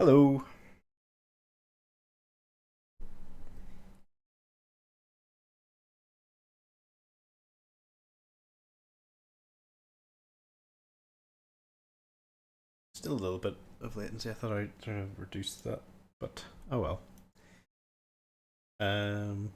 Hello. Still a little bit of latency. I thought I'd sort of reduce that, but oh well. Um,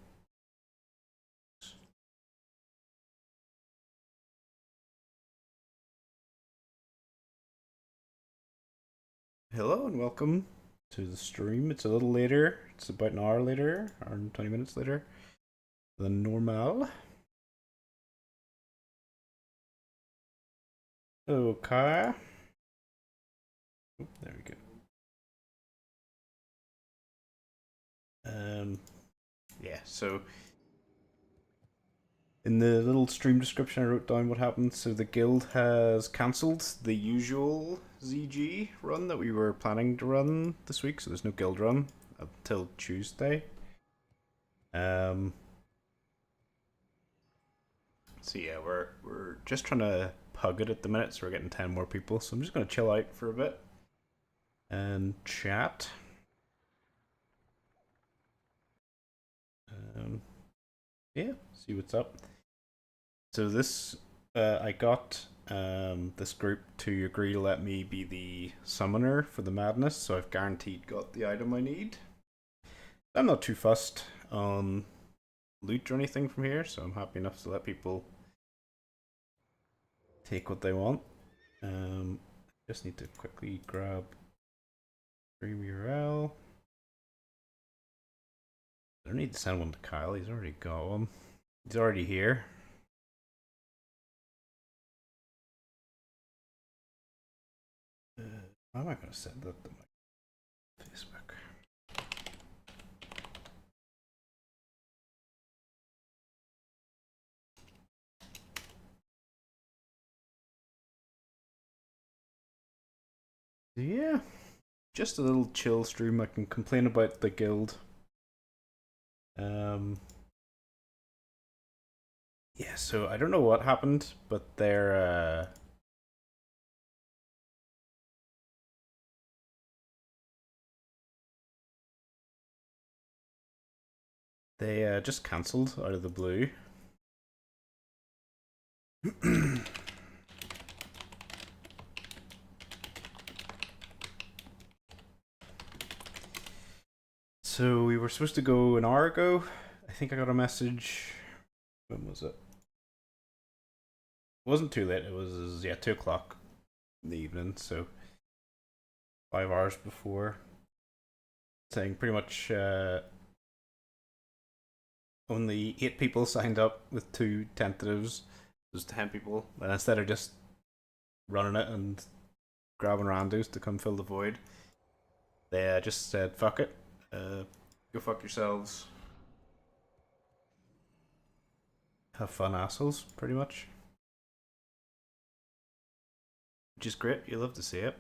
Hello and welcome to the stream. It's a little later. It's about an hour later, or 20 minutes later than normal. Okay. Oop, there we go. Yeah, so in the little stream description I wrote down what happened. So the guild has cancelled the usual ZG run that we were planning to run this week, so there's no guild run until Tuesday. So yeah, we're just trying to pug it at the minute, so we're getting 10 more people. So I'm just gonna chill out for a bit and chat. Yeah, see what's up. So this, I got this group to agree to let me be the summoner for the madness, so I've guaranteed got the item I need. I'm not too fussed on loot or anything from here, so I'm happy enough to let people take what they want. Just need to quickly grab stream URL. I don't need to send one to Kyle, he's already got one. He's already here. How am I going to send that to my Facebook? Yeah, just a little chill stream. I can complain about the guild. Yeah, so I don't know what happened, but they just cancelled out of the blue. So we were supposed to go an hour ago. I think I got a message. When was it? It wasn't too late. It was 2 o'clock in the evening, so 5 hours before, saying pretty much only 8 people signed up with 2 tentatives. There's 10 people, and instead of just running it and grabbing randos to come fill the void, they just said fuck it, go fuck yourselves, have fun, assholes, pretty much. Which is great. You love to see it.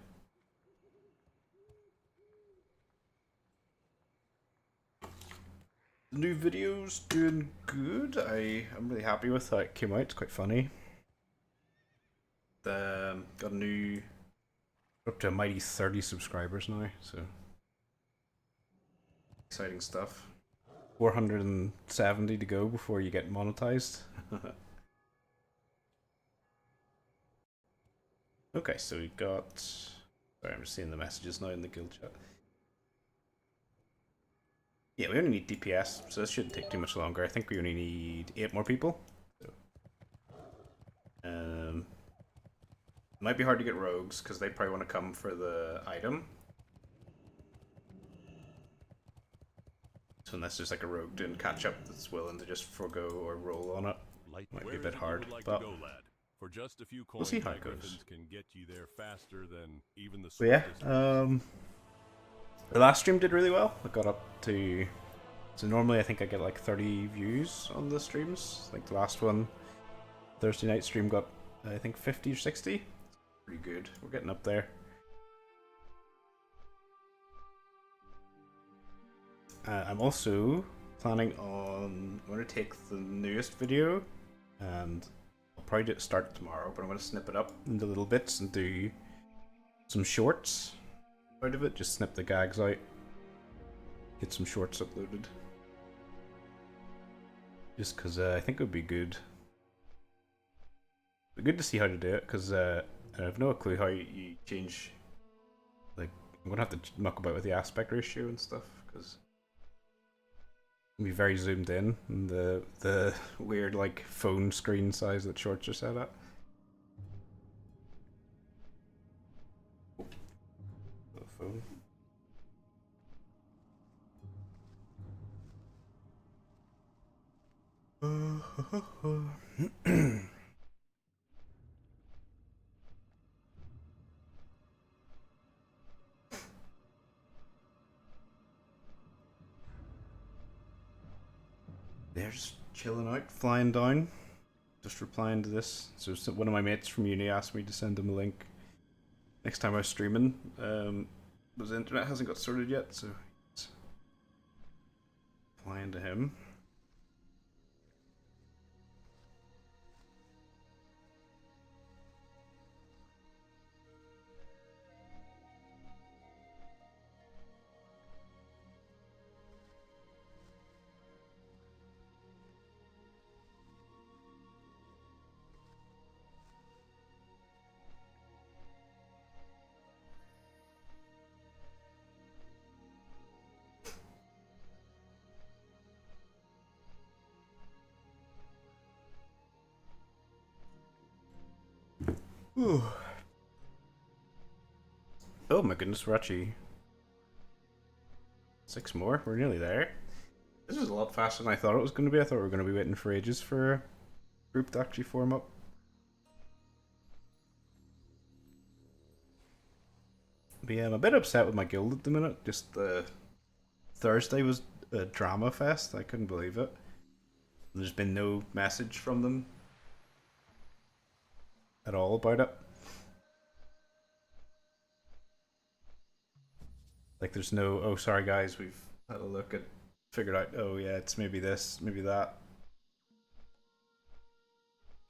The new video's doing good. I'm really happy with how it came out. It's quite funny. Got a new, up to a mighty 30 subscribers now, so exciting stuff. 470 to go before you get monetized. Okay, so we got. Sorry, I'm just seeing the messages now in the guild chat. Yeah, we only need DPS, so this shouldn't take too much longer. I think we only need 8 more people. So, it might be hard to get rogues because they probably want to come for the item. So unless there's like a rogue doing catch up that's willing to just forego or roll on it, might be a bit hard. But for just a few coins, we'll see how it goes. Can get you there faster than even the but yeah, the last stream did really well. I got up to. So normally I think I get like 30 views on the streams. Like the last one, Thursday night stream got I think 50 or 60. Pretty good. We're getting up there. I'm also planning on. I'm going to take the newest video and I'll probably start tomorrow, but I'm going to snip it up into little bits and do some shorts out of it. Just snip the gags out. Get some shorts uploaded. Just because I think it would be good. It'd be good to see how to do it, because I have no clue how you change. Like, I'm gonna have to muck about with the aspect ratio and stuff, because be very zoomed in, and the weird like phone screen size that shorts are set at. Oh, the phone. They're just chilling out, flying down. Just replying to this. So one of my mates from uni asked me to send him a link next time I was streaming. But the internet hasn't got sorted yet, so it's flying to him. Ooh. Oh my goodness, we're actually 6 more. We're nearly there. This is a lot faster than I thought it was going to be. I thought we were going to be waiting for ages for a group to actually form up. But yeah, I'm a bit upset with my guild at the minute. Just Thursday was a drama fest. I couldn't believe it. There's been no message from them at all about it. Like, there's no, oh, sorry guys, we've had a look at, figured out, oh yeah, it's maybe this, maybe that.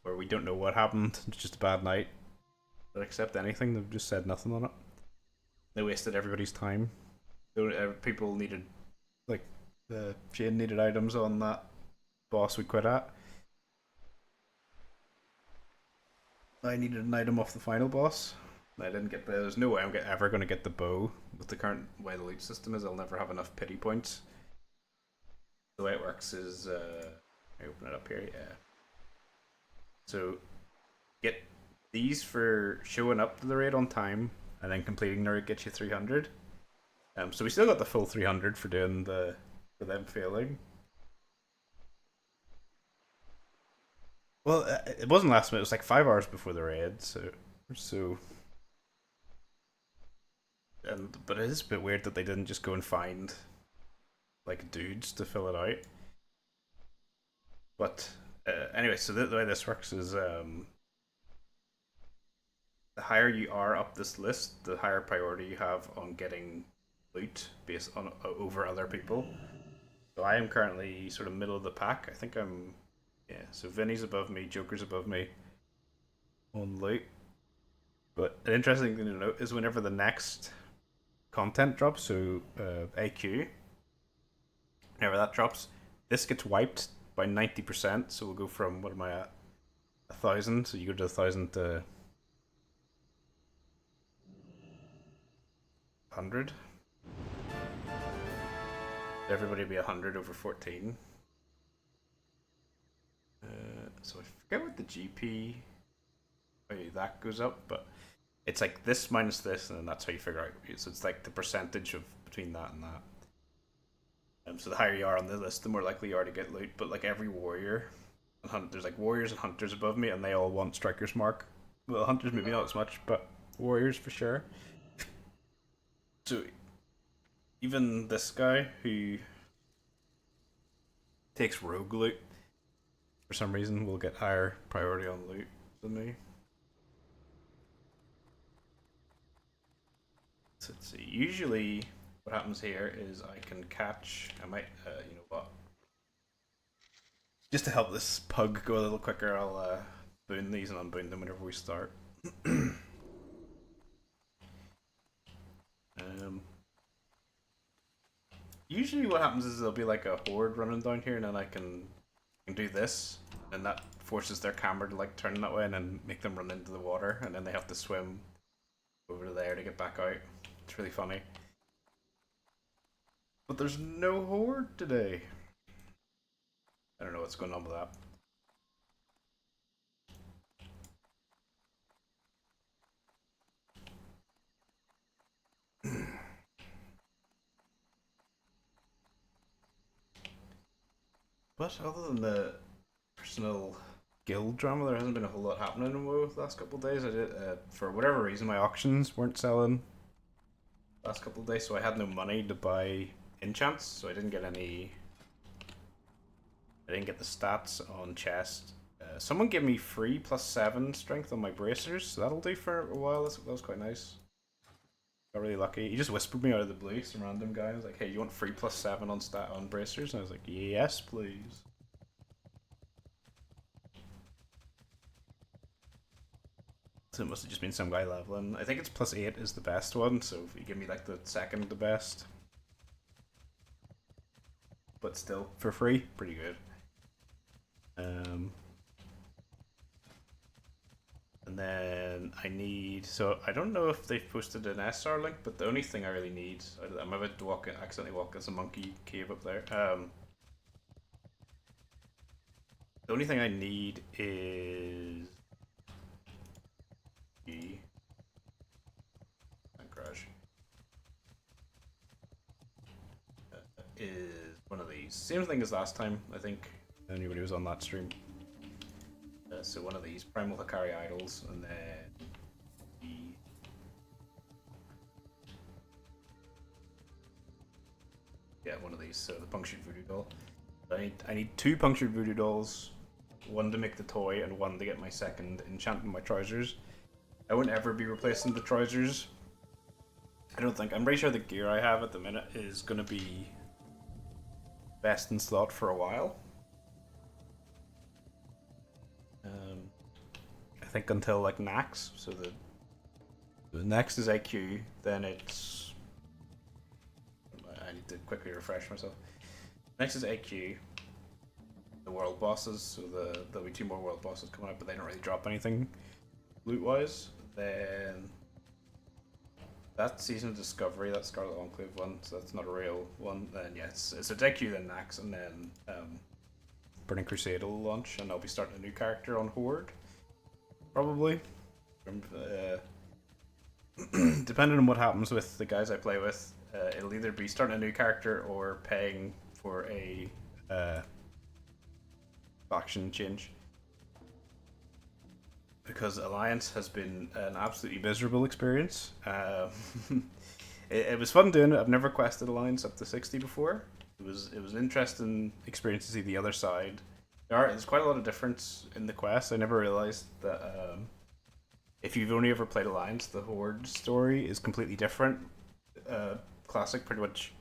Or we don't know what happened, it's just a bad night. But accept anything, they've just said nothing on it. They wasted everybody's time. People needed, like, Shane needed items on that boss we quit at. I needed an item off the final boss. I didn't get the. There's no way I'm ever going to get the bow with the current way the loot system is. I'll never have enough pity points. The way it works is, I open it up here. Yeah. So, get these for showing up to the raid on time, and then completing the raid gets you 300. So we still got the full 300 for doing for them failing. Well, it wasn't last minute. It was like 5 hours before the raid. So. But it is a bit weird that they didn't just go and find like dudes to fill it out. But anyway, so the way this works is the higher you are up this list, the higher priority you have on getting loot based on over other people. So I am currently sort of middle of the pack. I think I'm so Vinny's above me, Joker's above me on loot. But an interesting thing to note is whenever the next content drops, so AQ, whenever that drops, this gets wiped by 90%. So we'll go from, what am I at, 1,000. So you go to 1,000 to 100. Everybody will be 100 over 14. So I forget what the GP. Oh, that goes up, but it's like this minus this, and then that's how you figure out. So it's like the percentage of between that and that. So the higher you are on the list, the more likely you are to get loot. But like every warrior, there's like warriors and hunters above me, and they all want striker's mark. Well, hunters maybe not as much, but warriors for sure. So even this guy who takes rogue loot, for some reason, will get higher priority on loot than me. So let's see. Usually, what happens here is I can catch. I might, you know what? Just to help this pug go a little quicker, I'll boon these and unboon them whenever we start. Usually what happens is there'll be like a horde running down here, and then I can do this, and that forces their camera to like turn that way, and then make them run into the water, and then they have to swim over there to get back out. It's really funny. But there's no horde today. I don't know what's going on with that. But other than the personal guild drama, there hasn't been a whole lot happening in WoW the last couple of days. I did, for whatever reason, my auctions weren't selling last couple of days, so I had no money to buy enchants, so I didn't get any. I didn't get the stats on chest. Someone gave me free +7 strength on my bracers, so that'll do for a while. That was quite nice. Got really lucky. He just whispered me out of the blue, some random guy. I was like, "Hey, you want free +7 on stat on bracers?" And I was like, "Yes, please." So it must have just been some guy leveling. I think it's +8 is the best one, so if you give me like the second the best. But still, for free, pretty good. And then I need, so I don't know if they've posted an SR link, but the only thing I really need, I'm about to accidentally walk as a monkey cave up there. The only thing I need is crash. Is one of these. Same thing as last time, I think. Anybody was on that stream. So one of these Primal Hikari idols, and then one of these. So the punctured voodoo doll. I need 2 punctured voodoo dolls, 1 to make the toy, and 1 to get my second enchant in my trousers. I won't ever be replacing the trousers. I don't think. I'm pretty sure the gear I have at the minute is going to be best in slot for a while. I think until like Nax. So the next is AQ, then it's. I need to quickly refresh myself. Next is AQ. The world bosses, so there'll be 2 more world bosses coming out, but they don't really drop anything loot wise. Then that Season of Discovery, that Scarlet Enclave one, so that's not a real one. Then yeah, it's a AQ, then Nax, and then Burning Crusade will launch, and I'll be starting a new character on Horde. Probably. Depending on what happens with the guys I play with, it'll either be starting a new character or paying for a faction change. Because Alliance has been an absolutely miserable experience. It was fun doing it. I've never quested Alliance up to 60 before. It was an interesting experience to see the other side. There's quite a lot of difference in the quests. I never realized that if you've only ever played Alliance, the Horde story is completely different. Classic pretty much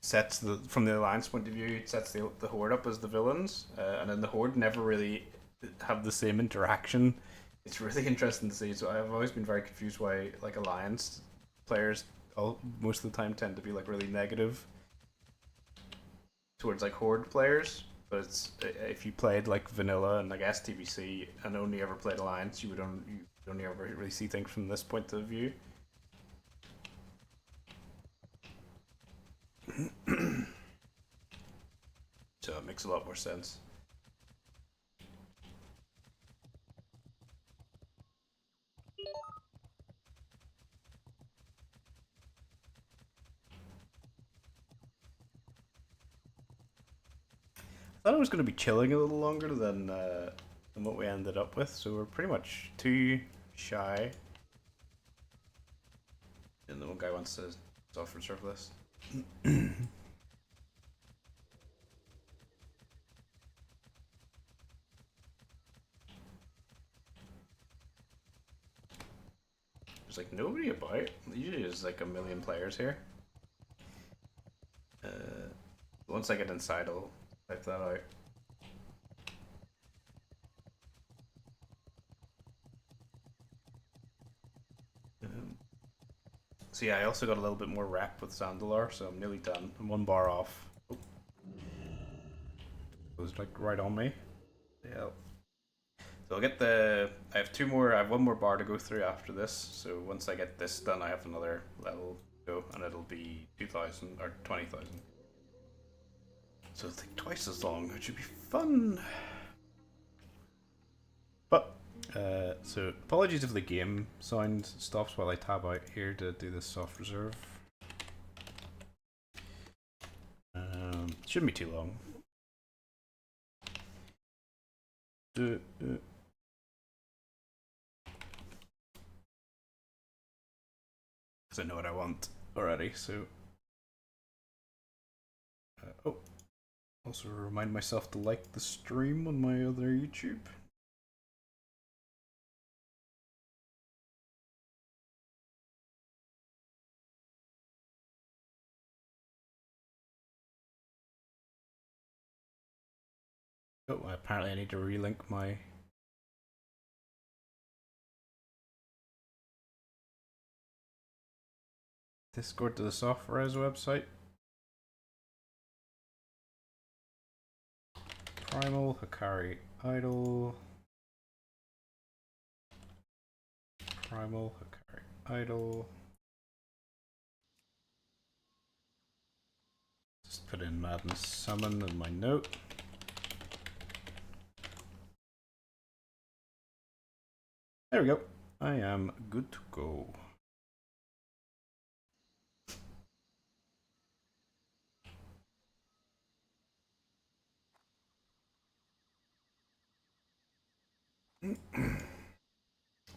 sets from the Alliance point of view, it sets the Horde up as the villains, and then the Horde never really have the same interaction. It's really interesting to see. So I've always been very confused why like Alliance players most of the time tend to be like really negative towards like Horde players. But it's, if you played like vanilla and like STVC and only ever played Alliance, you only ever really see things from this point of view. So it makes a lot more sense. I thought I was going to be chilling a little longer than what we ended up with, so we're pretty much too shy. And the one guy wants to offer surplus. There's like nobody about. Usually there's like a million players here. Once I get inside, I'll type that out. So So yeah, I also got a little bit more rep with Zandalar, so I'm nearly done. I'm 1 bar off. Oh. It was like right on me. Yeah. So I'll get the. I have 2 more. I have 1 more bar to go through after this. So once I get this done, I have another level to go, and it'll be 2,000 or 20,000. So it'll take twice as long, which should be fun. But so apologies if the game sound stops while I tab out here to do this soft reserve. Shouldn't be too long. Because I know what I want already. So oh, also remind myself to like the stream on my other YouTube. Oh, apparently I need to relink my Discord to the Software's website. Primal, Hikari Idol. Primal, Hikari Idol. Just put in Madness Summon in my note. There we go. I am good to go.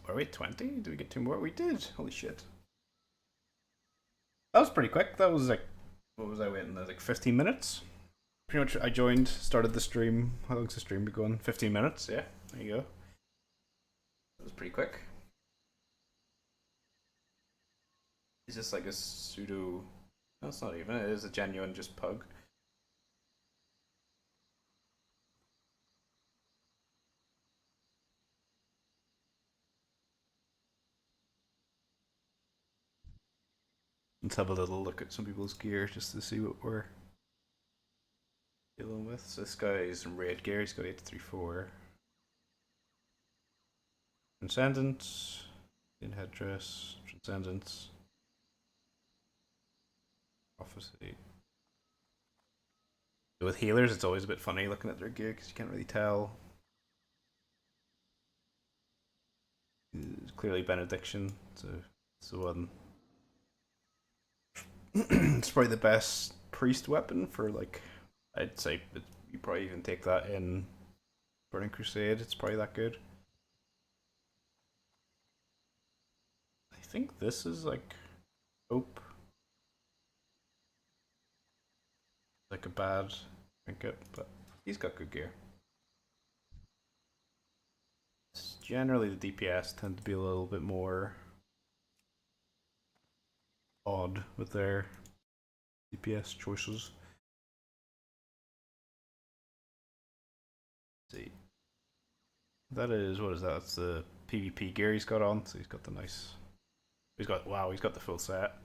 Were we at 20? Did we get 2 more? We did. Holy shit. That was pretty quick. That was like, what was I waiting? That was like 15 minutes. Pretty much I joined, started the stream. How long's the stream be going? 15 minutes? Yeah, there you go. That was pretty quick. Is this like a pseudo... No, it's not even. It is a genuine just pug. Let's have a little look at some people's gear just to see what we're dealing with. So this guy's in red gear. He's got 834. Transcendence. In headdress. Transcendence. Prophecy. With healers, it's always a bit funny looking at their gear because you can't really tell. It's clearly Benediction, so it's the one. It's probably the best priest weapon for, like, I'd say you probably even take that in Burning Crusade. It's probably that good. I think this is like Hope. Like a bad trinket, but he's got good gear. Generally, the DPS tend to be a little bit more odd with their DPS choices. Let's see, that is, what is that? It's the PvP gear he's got on. So he's got the nice. He's got, wow, he's got the full set.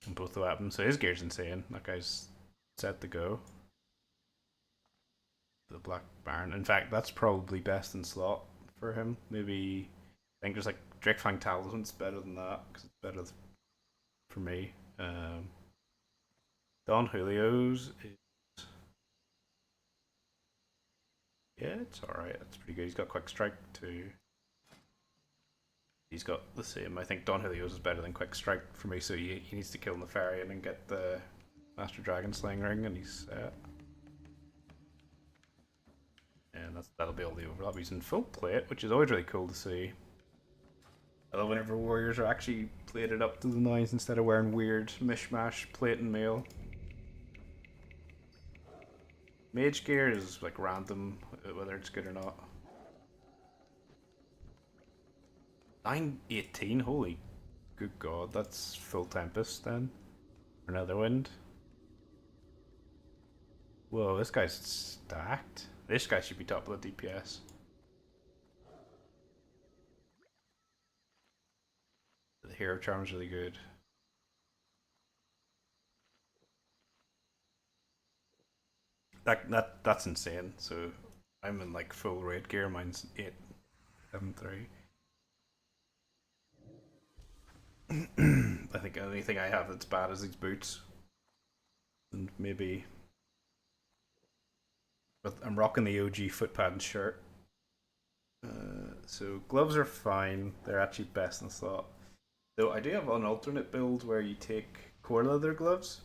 And both the weapons. So his gear's insane. That guy's set to go. The Black Baron. In fact, that's probably best in slot for him. Maybe, I think there's like Drakefang Talisman's better than that because it's better for me. Don Julio's is, yeah, it's alright. That's pretty good. He's got Quick Strike too. He's got the same. I think Don Julio's is better than Quick Strike for me, so he needs to kill Nefarian and get the Master Dragon Sling ring, and he's set. And that'll be all the overlap. He's in full plate, which is always really cool to see. I love whenever warriors are actually plated up to the nines instead of wearing weird mishmash plate and mail. Mage gear is like random, whether it's good or not. 918, holy good god, that's full Tempest then. Or Netherwind. Whoa, this guy's stacked. This guy should be top of the DPS. the hero charm is really good. That's insane. So I'm in like full raid gear. Mine's 873. I think the only thing I have that's bad is these boots, and maybe. But I'm rocking the OG foot pad shirt. So gloves are fine. They're actually best in slot. Though I do have an alternate build where you take core leather gloves.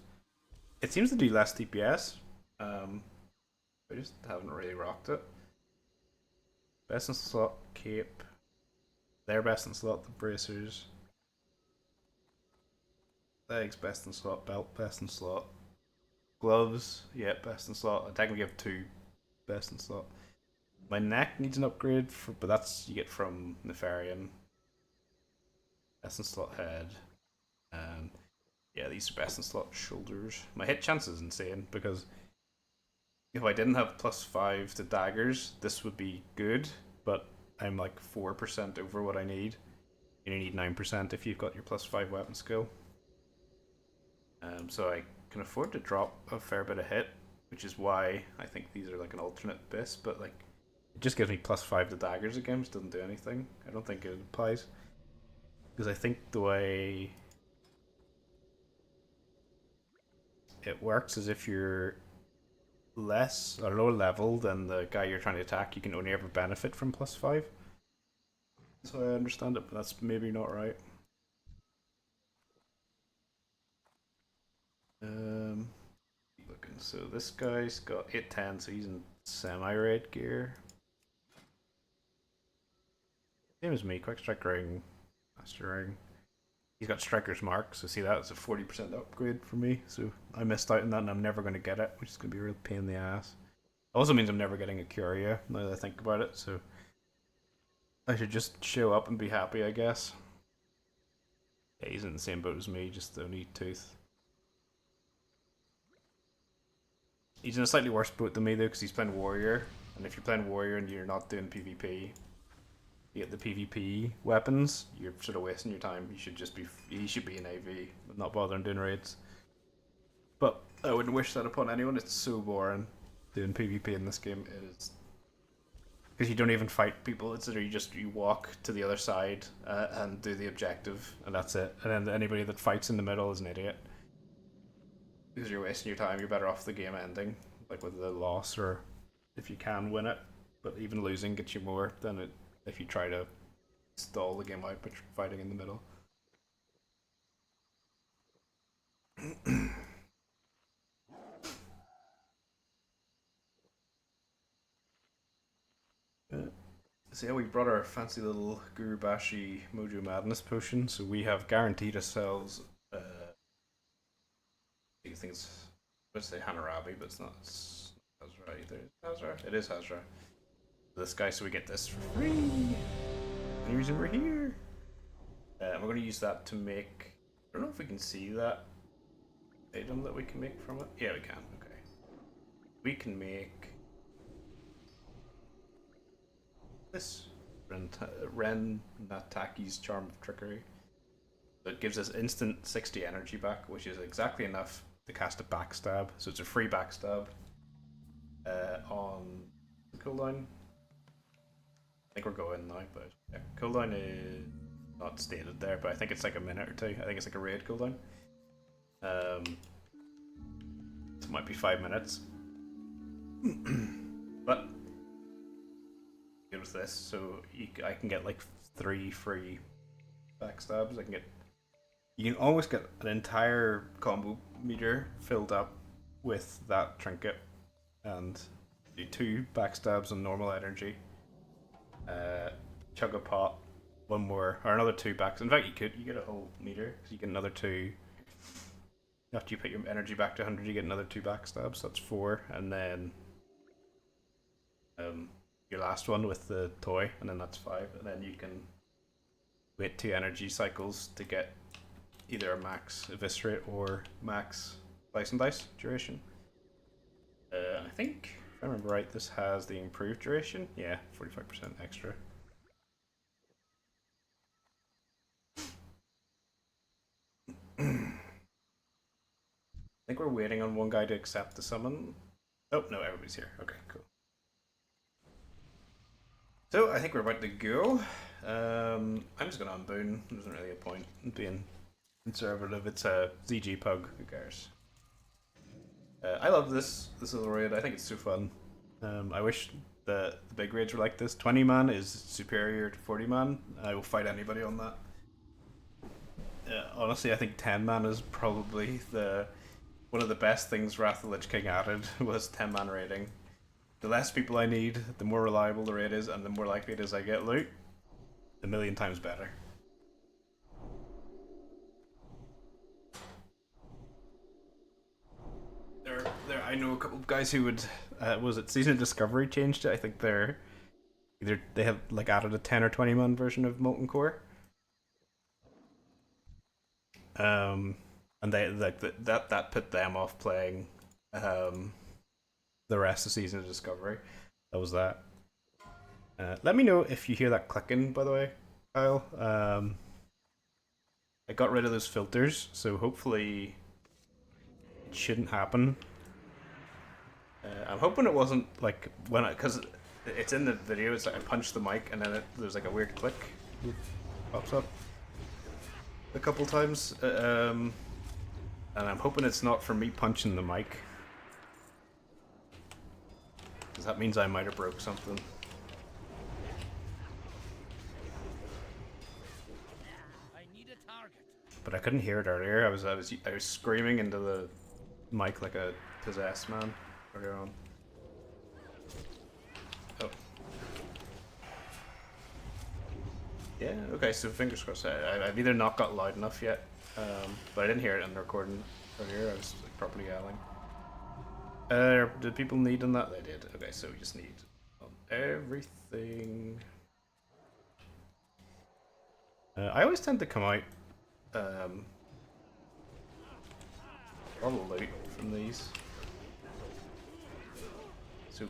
It seems to do less DPS. I just haven't really rocked it. Best in slot cape. They're best in slot the bracers. Legs best in slot. Belt best in slot. Gloves, yeah, best in slot. I technically have two best in slot. My neck needs an upgrade, but that's you get from Nefarian. Best in slot head. And yeah, these are best in slot shoulders. My hit chance is insane because if I didn't have +5 to daggers, this would be good, but I'm like 4% over what I need. You need 9% if you've got your +5 weapon skill. So I can afford to drop a fair bit of hit, which is why I think these are like an alternate BIS, but like it just gives me +5 to daggers again, which doesn't do anything. I don't think it applies. Because I think the way it works is if you're less or lower level than the guy you're trying to attack, you can only ever benefit from +5. So I understand it, but that's maybe not right. Keep looking. So this guy's got 810, so he's in semi-raid gear. Same as me, quick strike ring, master ring. He's got striker's mark, so see that's a 40% upgrade for me. So I missed out on that, and I'm never going to get it, which is going to be a real pain in the ass. Also means I'm never getting a Curia now that I think about it. So I should just show up and be happy, I guess. Yeah, he's in the same boat as me, just the only tooth. He's in a slightly worse boat than me though, because he's playing warrior, and if you're playing warrior and you're not doing PvP, you get the PvP weapons. You're sort of wasting your time. He should be an AV, not bothering doing raids. But I wouldn't wish that upon anyone. It's so boring doing PvP in this game. It is because you don't even fight people. It's literally just you walk to the other side and do the objective, and that's it. And then anybody that fights in the middle is an idiot because you're wasting your time. You're better off the game ending, like with the loss, or if you can win it. But even losing gets you more than it if you try to stall the game out by fighting in the middle. So yeah, we brought our fancy little Gurubashi Mojo Madness potion. So we have guaranteed ourselves. I think it's. Let's say Hanarabi, but it's not. It's Hazra either. Hazra. It is Hazra. This guy, so we get this for free. Any reason we're here? We're going to use that to make. I don't know if we can see that item that we can make from it. Yeah, we can. Okay. We can make this Ren Nataki's Charm of Trickery. So it gives us instant 60 energy back, which is exactly enough to cast a backstab. So it's a free backstab on the cooldown. I think we're going now, but yeah, cooldown is not stated there, but I think it's like a minute or two. I think it's like a raid cooldown. It might be 5 minutes. But good with this, so I can get like 3 free backstabs. You can always get an entire combo meter filled up with that trinket, and do 2 backstabs on normal energy. Chug a pot, 1 more, or another 2 backs. In fact, you get a whole meter, so you get another 2. After you put your energy back to 100, you get another 2 backstabs. So that's 4, and then your last one with the toy, and then that's 5, and then you can wait 2 energy cycles to get either a max eviscerate or max slice and dice duration. I think, if I remember right, this has the improved duration. Yeah, 45% extra. I think we're waiting on one guy to accept the summon. Oh, no, everybody's here. Okay, cool. So, I think we're about to go. I'm just going to unboon. There's not really a point in being conservative. It's a ZG PuG. Who cares? I love this little raid. I think it's so fun. I wish the big raids were like this. 20 man is superior to 40 man. I will fight anybody on that. Honestly, I think 10 man is probably one of the best things Wrath of the Lich King added was 10 man raiding. The less people I need, the more reliable the raid is, and the more likely it is I get loot. A million times better. I know a couple of guys who would was it Season of Discovery changed it. I think they have like added a 10 or 20 man version of Molten Core. And they like that put them off playing the rest of Season of Discovery. That was that. Let me know if you hear that clicking, by the way, Kyle. I got rid of those filters, so hopefully it shouldn't happen. I'm hoping it wasn't like because it's in the video. It's like I punched the mic and then there's like a weird click pops up a couple times, and I'm hoping it's not from me punching the mic, because that means I might have broke something. But I couldn't hear it earlier. I was screaming into the mic like a possessed man earlier on. Oh. Yeah, okay, so fingers crossed. I've either not got loud enough yet, but I didn't hear it in the recording earlier. I was like, properly yelling. Did people need on that? They did. Okay, so we just need on everything. I always tend to come out all the loot from these. So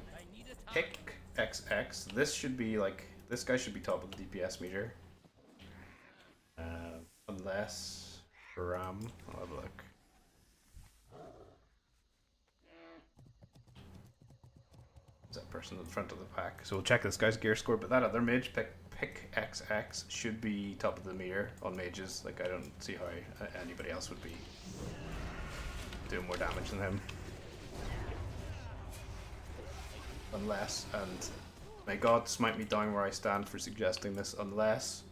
pick XX. This should be like this guy should be top of the DPS meter. Unless Ram. I'll have a look. Is that person at the front of the pack? So we'll check this guy's gear score, but that other mage pick XX should be top of the meter on mages. Like I don't see how anybody else would be doing more damage than him. Unless, and may God smite me down where I stand for suggesting this, unless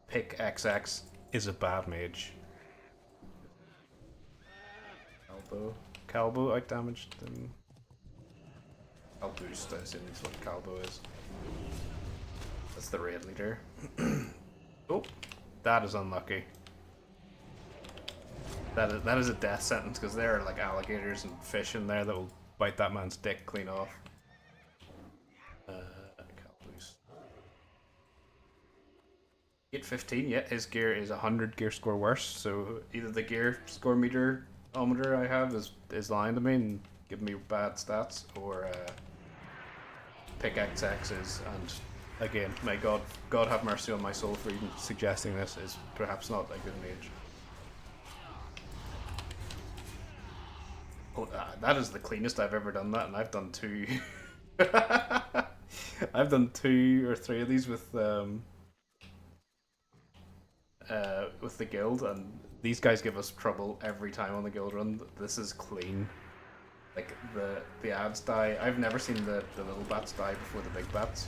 pick XX is a bad mage. Calbo outdamaged them. I'll boost, I assume that's what Calbo is. That's the raid leader. Oh, that is unlucky. That is a death sentence, because there are like alligators and fish in there that will bite that man's dick clean off. Calboost. 815, yeah, his gear is 100 gear score worse, so either the gear score meter I have is lying to me and giving me bad stats, or pick XX's, and again, may God have mercy on my soul for even suggesting this, is perhaps not a good mage. Oh, that is the cleanest I've ever done that, and I've done two. I've done 2 or 3 of these with the guild, and these guys give us trouble every time on the guild run. This is clean. Like the ads die. I've never seen the little bats die before the big bats.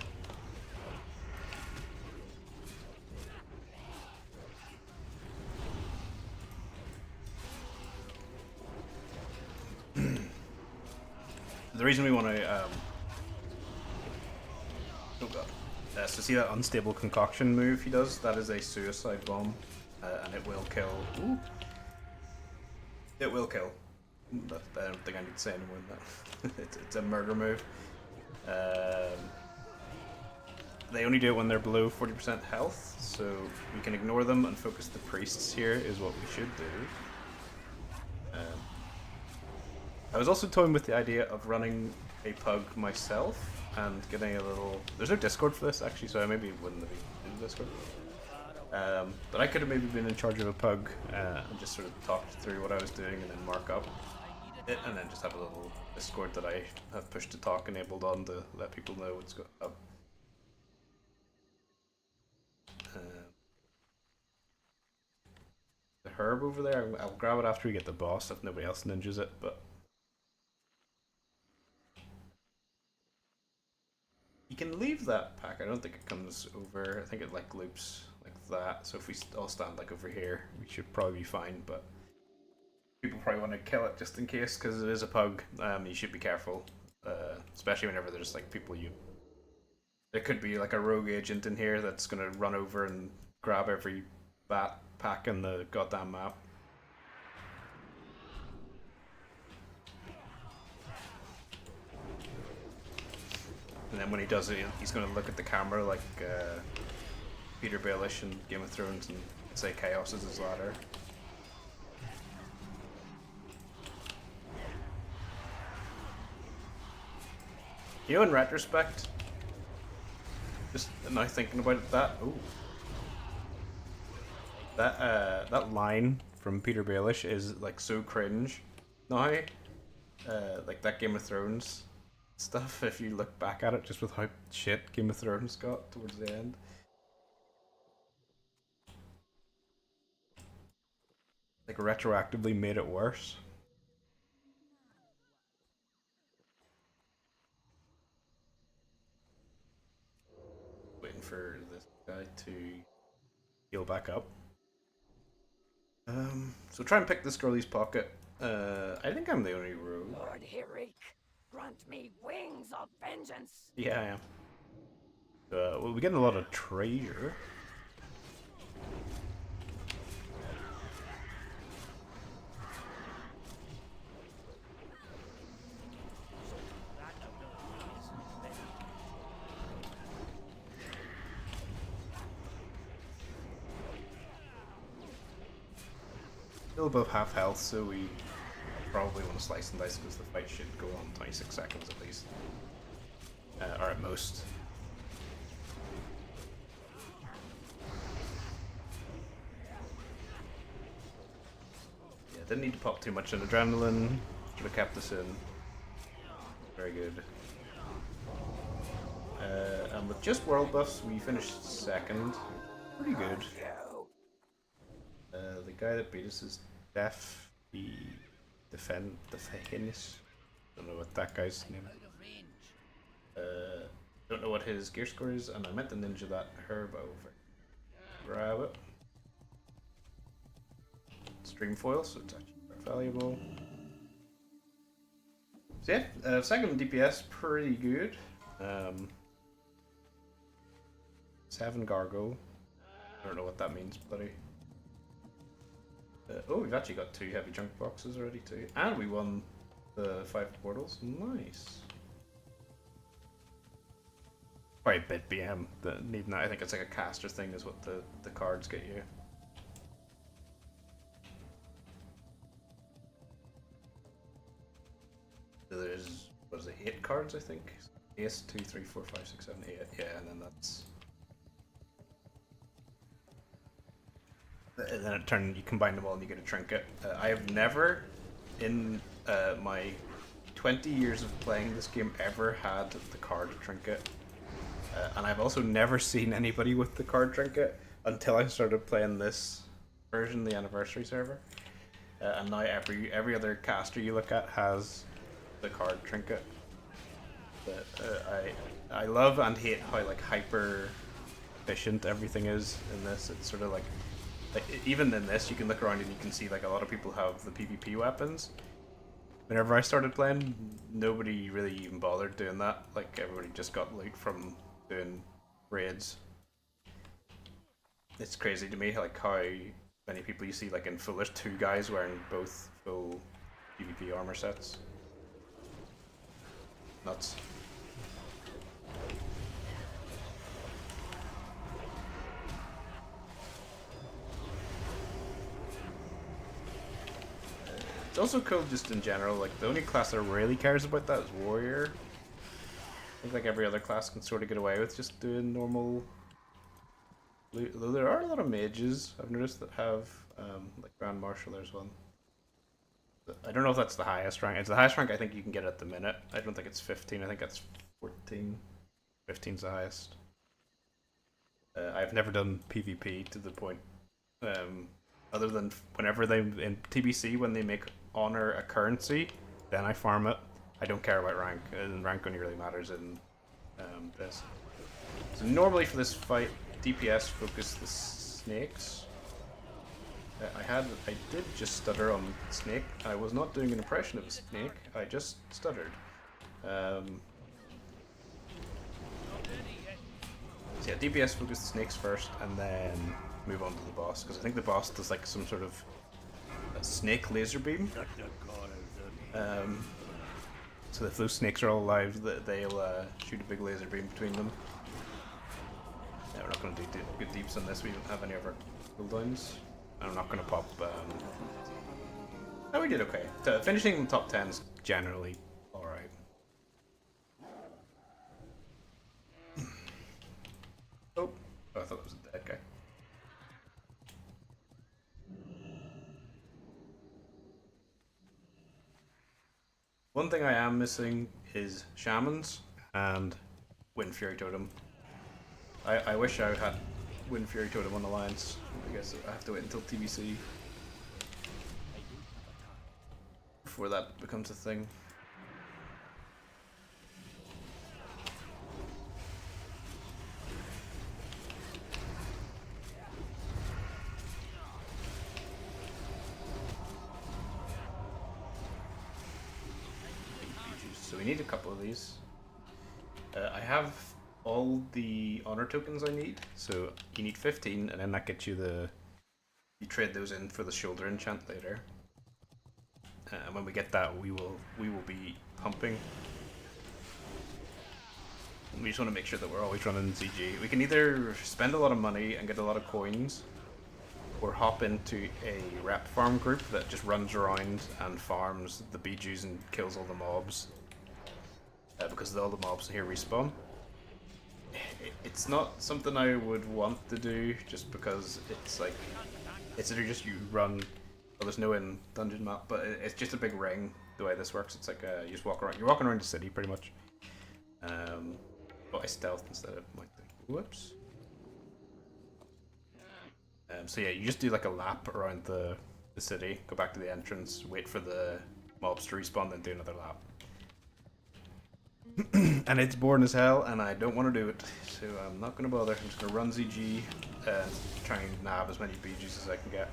The reason we want to oh god, so see that unstable concoction move he does? That is a suicide bomb, and it will kill. Ooh. It will kill. I don't think I need to say any more than that. It's a murder move. They only do it when they're below 40% health, so we can ignore them and focus the priests here is what we should do. I was also toying with the idea of running a pug myself and getting a little... There's no Discord for this actually, so I maybe wouldn't have been in Discord. But I could have maybe been in charge of a pug and just sort of talked through what I was doing and then mark up it, and then just have a little Discord that I have push to talk enabled on to let people know what's going up. The herb over there, I'll grab it after we get the boss if nobody else ninjas it, but you can leave that pack. I don't think it comes over. I think it like loops like that. So if we all stand like over here, we should probably be fine. But people probably want to kill it just in case because it is a pug. You should be careful, especially whenever there's like people you. There could be like a rogue agent in here that's gonna run over and grab every bat pack in the goddamn map. And then when he does it, he's going to look at the camera like Peter Baelish in Game of Thrones and say chaos is his ladder. You know, in retrospect, just now thinking about it, that line from Peter Baelish is like so cringe now. Like that Game of Thrones stuff, if you look back at it, just with how shit Game of Thrones got towards the end. Like retroactively made it worse. Waiting for this guy to heal back up. So try and pick this girlie's pocket. I think I'm the only rogue. Lord Hirik, grant me wings of vengeance. Yeah, I am. Well, we're getting a lot of treasure. Still above half health, so we probably want to slice and dice because the fight should go on 26 seconds at least. Or at most. Yeah, didn't need to pop too much in adrenaline. Should have kept this in. Very good. And with just world buffs, we finished second. Pretty good. The guy that beat us is the Defennis. Don't know what that guy's name is. Don't know what his gear score is, and I meant to ninja that herb over. Grab it. Stream foil, so it's actually quite valuable. So yeah, second DPS, pretty good. 7 Gargo. I don't know what that means, bloody. Oh, we've actually got 2 heavy junk boxes already too. And we won the 5 portals. Nice. Probably a bit BM. Needing that. I think it's like a caster thing is what the cards get you. So there's, what is it, 8 cards I think? Ace, 2, 3, 4, 5, 6, 7, 8. Yeah, and then that's... And then it turns, you combine them all and you get a trinket. I have never, in my 20 years of playing this game, ever had the card trinket. And I've also never seen anybody with the card trinket until I started playing this version, the anniversary server. And now every other caster you look at has the card trinket. But I love and hate how like hyper efficient everything is in this. It's sort of like even in this, you can look around and you can see like a lot of people have the PvP weapons. Whenever I started playing, nobody really even bothered doing that. Like everybody just got loot from doing raids. It's crazy to me like how many people you see like in full. There's 2 guys wearing both full PvP armor sets. Nuts. It's also cool just in general, like the only class that really cares about that is warrior. I think like every other class can sort of get away with just doing normal Though there are a lot of mages I've noticed that have like Grand Marshal. There's one. I don't know if that's the highest rank. It's the highest rank I think you can get at the minute. I don't think it's 15. I think that's 14. 15's the highest. I've never done PvP to the point, other than whenever they in TBC when they make honor a currency, then I farm it. I don't care about rank, and rank only really matters in this. So normally for this fight, DPS focus the snakes. I did just stutter on snake. I was not doing an impression of a snake. I just stuttered. So yeah, DPS focus the snakes first, and then move on to the boss, because I think the boss does like some sort of snake laser beam. So if those snakes are all alive, they'll shoot a big laser beam between them. Yeah, we're not going to do good deeps on this. We don't have any of our cooldowns. I'm not going to pop. Oh, we did okay. Finishing in the top 10 is generally alright. Oh, I thought it was a dead guy. One thing I am missing is Shamans and Wind Fury Totem. I wish I had Wind Fury Totem on Alliance. I guess I have to wait until TBC before that becomes a thing. So we need a couple of these. I have all the honor tokens I need, so you need 15, and then that gets you you trade those in for the shoulder enchant later. And when we get that, we will be pumping. We just want to make sure that we're always running ZG. We can either spend a lot of money and get a lot of coins, or hop into a rep farm group that just runs around and farms the bijus and kills all the mobs. Because all the mobs here respawn. It's not something I would want to do, just because it's like, it's either just you run, well there's no in dungeon map, but it's just a big ring the way this works. It's like you just walk around, you're walking around the city pretty much. But I stealth instead of like whoops. So yeah, you just do like a lap around the city, go back to the entrance, wait for the mobs to respawn, then do another lap. And it's boring as hell, and I don't want to do it, so I'm not going to bother. I'm just going to run ZG and try and nab as many BGs as I can get.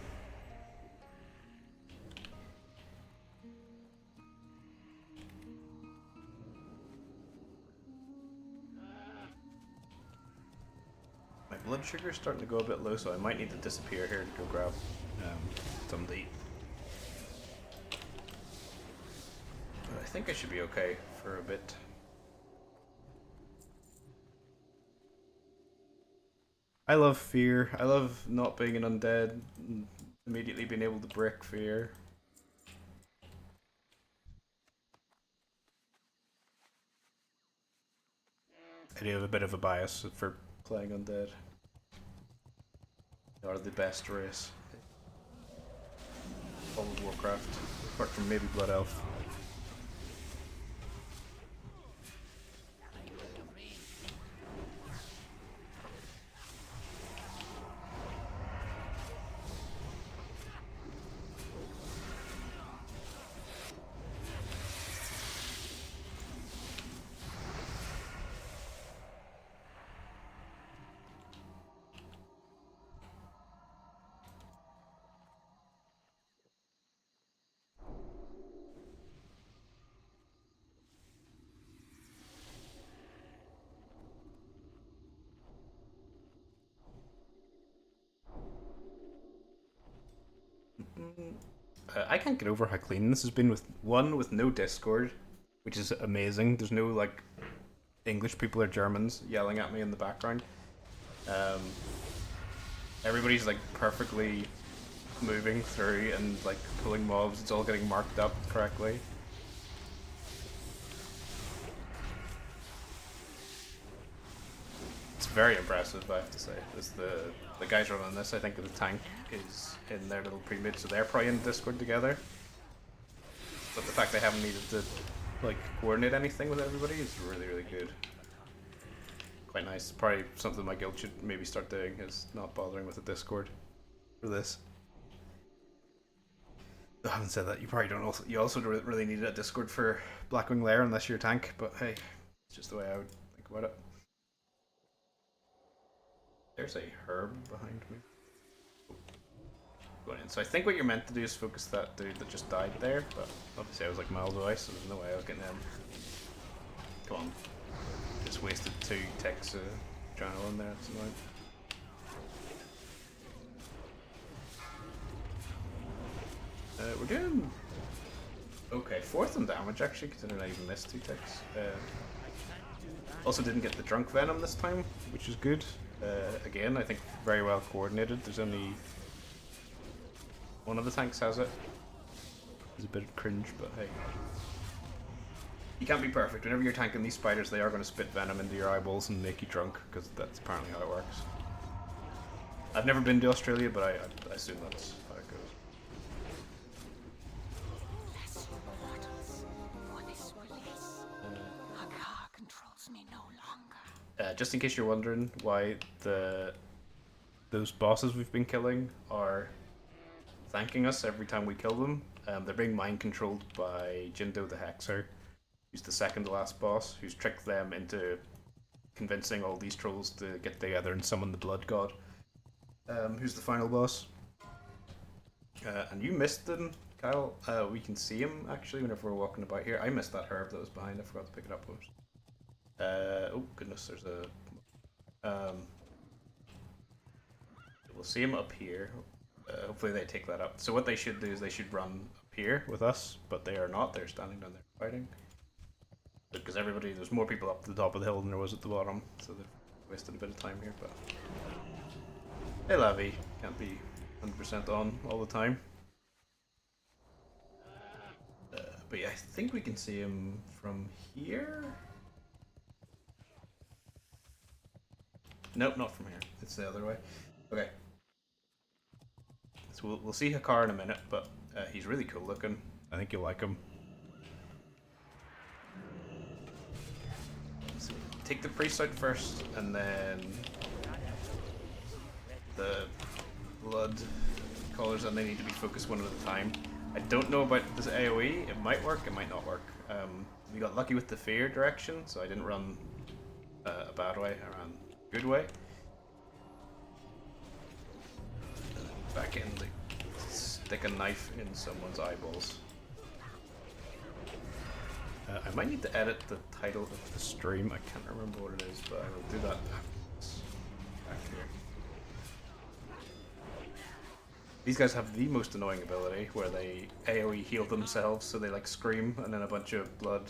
My blood sugar is starting to go a bit low, so I might need to disappear here to go grab something to eat. But I think I should be okay for a bit. I love fear. I love not being an undead and immediately being able to brick fear. I do have a bit of a bias for playing undead. They are the best race. All of Warcraft, apart from maybe Blood Elf. I can't get over how clean this has been with no Discord, which is amazing. There's no like English people or Germans yelling at me in the background. Everybody's like perfectly moving through and like pulling mobs. It's all getting marked up correctly. It's very impressive, I have to say. As the guys running this, I think the tank is in their little pre-mid, so they're probably in Discord together. But the fact they haven't needed to like coordinate anything with everybody is really, really good. Quite nice. Probably something my guild should maybe start doing, is not bothering with the Discord for this. I haven't said that. You probably don't. You also don't really need a Discord for Blackwing Lair unless you're a tank. But hey, it's just the way I would think about it. There's a herb behind me. Going in. So I think what you're meant to do is focus that dude that just died there. But obviously I was like miles away, so there's no way I was getting in. Come on. Just wasted 2 ticks adrenaline there. That's annoying. We're doing okay. 4th in damage actually, considering I even missed 2 ticks. Also didn't get the drunk venom this time, which is good. Again, I think very well coordinated. There's only one of the tanks has it. It's a bit cringe, but hey. You can't be perfect. Whenever you're tanking these spiders, they are going to spit venom into your eyeballs and make you drunk, because that's apparently how it works. I've never been to Australia, but I assume that's how it goes. Just in case you're wondering why those bosses we've been killing are thanking us every time we kill them, they're being mind controlled by Jindo the Hexer, who's the second to last boss, who's tricked them into convincing all these trolls to get together and summon the Blood God, who's the final boss. And you missed them, Kyle. We can see him actually whenever we're walking about here. I missed that herb that was behind. I forgot to pick it up. Oh goodness, there's a. We'll see him up here. Hopefully they take that up. So what they should do is they should run up here with us, but they are not. They're standing down there fighting. Because there's more people up the top of the hill than there was at the bottom, so they've wasted a bit of time here. But hey, Lavi, can't be 100% on all the time. But yeah, I think we can see him from here. Nope, not from here. It's the other way. Okay. So we'll see Hakar in a minute, but he's really cool looking. I think you'll like him. So take the priest out first, and then the blood callers, and they need to be focused one at a time. I don't know about this AoE. It might work, it might not work. We got lucky with the fear direction, so I didn't run a bad way. I ran a good way. Back in, like, stick a knife in someone's eyeballs. I might need to edit the title of the stream. I can't remember what it is, but I will do that back here. These guys have the most annoying ability where they AoE heal themselves, so they like scream and then a bunch of blood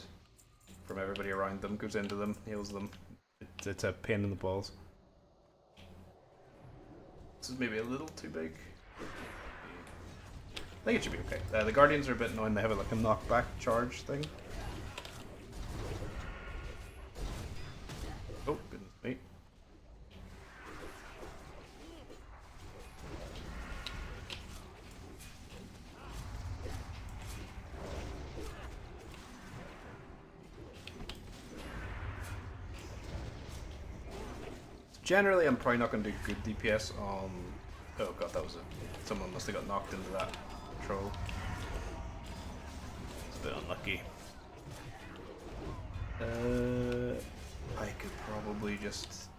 from everybody around them goes into them, heals them. It's a pain in the balls. This is maybe a little too big. I think it should be okay. The Guardians are a bit annoying. They have like a knockback charge thing. Oh, goodness me. Generally, I'm probably not going to do good DPS on... Oh god, that was it. Someone must have got knocked into that troll. It's a bit unlucky. I could probably just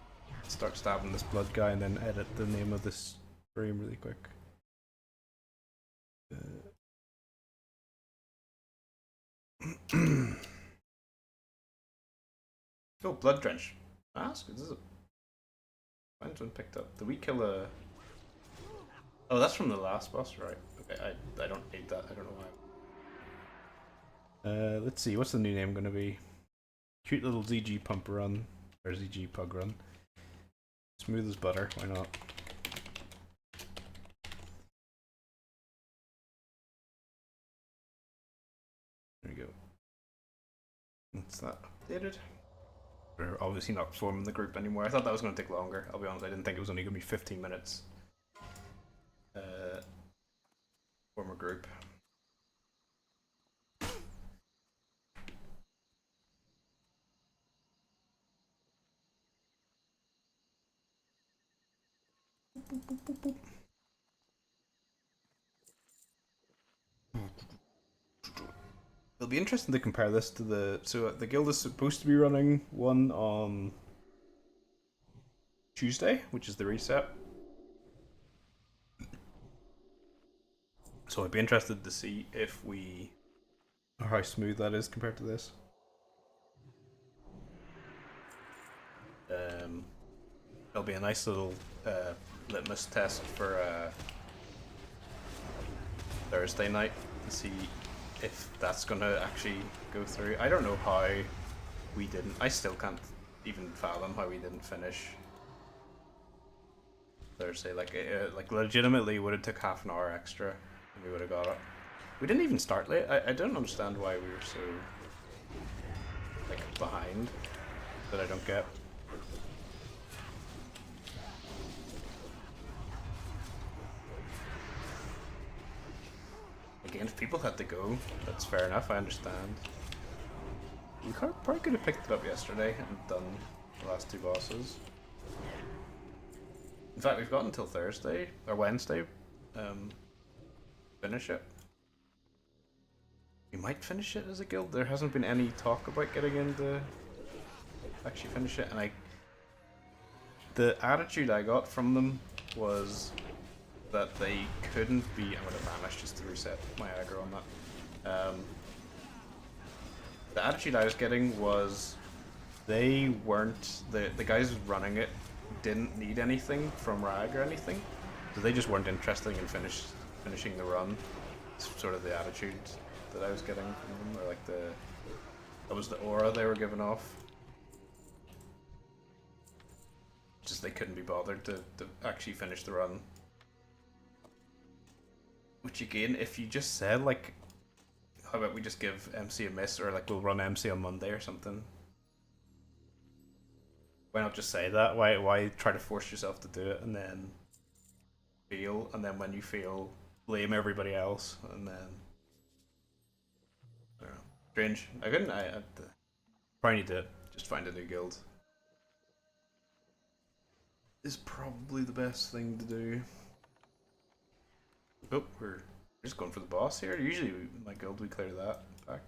start stabbing this blood guy and then edit the name of this stream really quick. Oh, blood drench. Ah, that's good. This is a... Find one picked up. Did we kill a... Oh, that's from the last boss, right? Okay, I don't hate that. I don't know why. Let's see. What's the new name going to be? Cute little ZG pump run. Or ZG PuG run. Smooth as butter. Why not? There we go. What's that updated? We're obviously not forming the group anymore. I thought that was going to take longer. I'll be honest, I didn't think it was only going to be 15 minutes. Form a group. It'll be interesting to compare this to the... So the guild is supposed to be running one on Tuesday, which is the reset. So I'd be interested to see if we... or how smooth that is compared to this. It'll be a nice little litmus test for Thursday night to see if that's gonna actually go through. I don't know how we didn't. I still can't even fathom how we didn't finish Thursday. Like legitimately would have took half an hour extra and we would have got it. We didn't even start late. I don't understand why we were so like behind. That I don't get. Again, if people had to go, that's fair enough, I understand. We probably could have picked it up yesterday and done the last two bosses. In fact, we've got until Thursday, or Wednesday, finish it. We might finish it as a guild. There hasn't been any talk about getting into actually finish it, and the attitude I got from them was that they couldn't be... I'm gonna vanish just to reset my aggro on that. The attitude I was getting was they weren't... The guys running it didn't need anything from Rag or anything, so they just weren't interested in finishing the run. It's sort of the attitude that I was getting from them, or like that was the aura they were giving off. Just they couldn't be bothered to actually finish the run. Which again, if you just said like, how about we just give MC a miss, or like we'll run MC on Monday or something. Why not just say that? Why try to force yourself to do it and then fail, and then when you fail, blame everybody else, and then I don't know. Strange. I couldn't. I probably need to just find a new guild. Is probably the best thing to do. Oh, we're just going for the boss here. Usually, in my guild, we clear that back.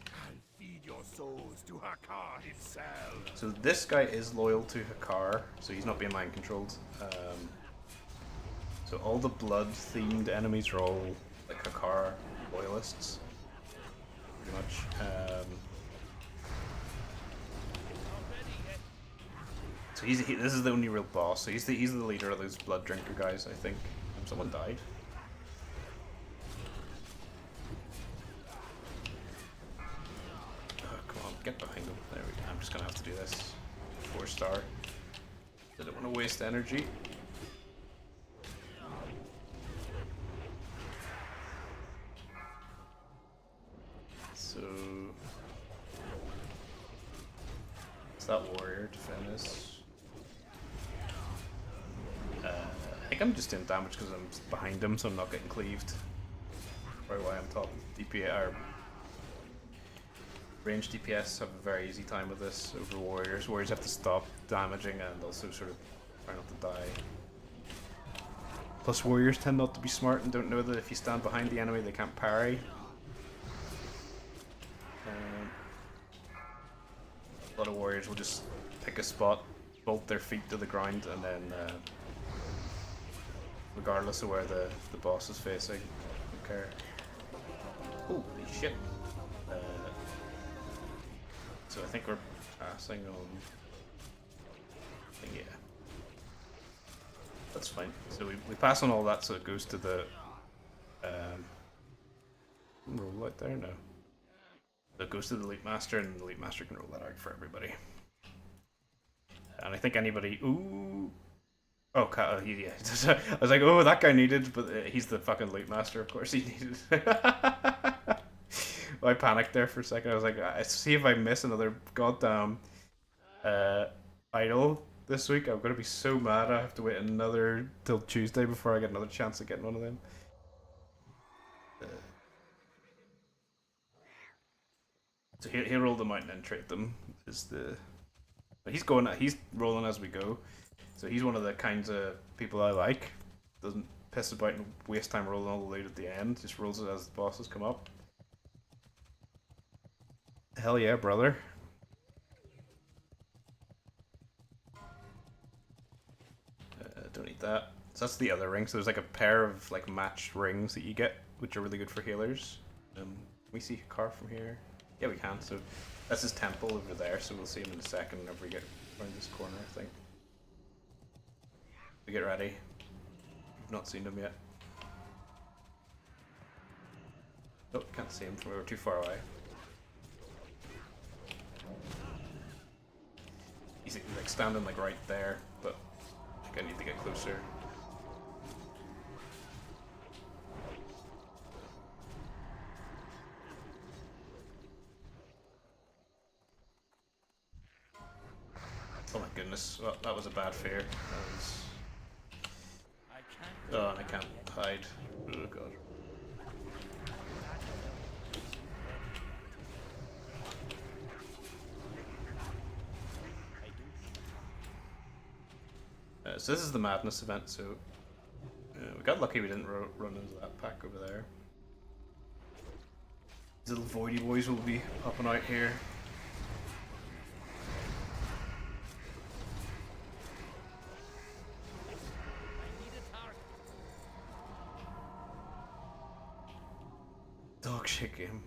I'll feed your souls to Hakar himself. So this guy is loyal to Hakar, so he's not being mind controlled. So all the blood-themed enemies are all like Hakar loyalists, pretty much. So this is the only real boss. So he's the leader of those blood drinker guys, I think. Someone died. Oh, come on, get behind him. There we go. I'm just gonna have to do this. 4-star. Didn't want to waste energy. So it's that warrior to finish. I think I'm just doing damage because I'm behind him, so I'm not getting cleaved. Probably why I'm top DPS. Or ranged DPS have a very easy time with this over warriors. Warriors have to stop damaging and also sort of try not to die. Plus warriors tend not to be smart and don't know that if you stand behind the enemy they can't parry. A lot of warriors will just pick a spot, bolt their feet to the ground, and then regardless of where the boss is facing, don't care. Holy shit. So I think we're passing on... yeah. That's fine. So we pass on all that, so it goes to the... roll out there? No. So it goes to the Elite Master, and the Elite Master can roll that out for everybody. And I think anybody... Ooh... Oh, yeah. I was like, oh, that guy needed, but he's the fucking Elite Master, of course he needed. Well, I panicked there for a second. I was like, see if I miss another goddamn uh, idle this week. I'm gonna be so mad. I have to wait another till Tuesday before I get another chance of getting one of them. So he'll roll them out and then trade them. Is the he's rolling as we go. So he's one of the kinds of people I like. Doesn't piss about and waste time rolling all the loot at the end. Just rolls it as the bosses come up. Hell yeah, brother. Don't need that. So that's the other ring. So there's like a pair of like matched rings that you get, which are really good for healers. Can we see Hikar from here? Yeah, we can. So that's his temple over there. So we'll see him in a second whenever we get around this corner, I think. We get ready. We've not seen him yet. Nope, can't see him from we're too far away. He's like standing like right there, but I think I need to get closer. Oh my goodness, well, that was a bad fear. Oh, and I can't hide. Oh god. So this is the madness event, so we got lucky we didn't run into that pack over there. These little voidy boys will be popping out here. Dog shit game.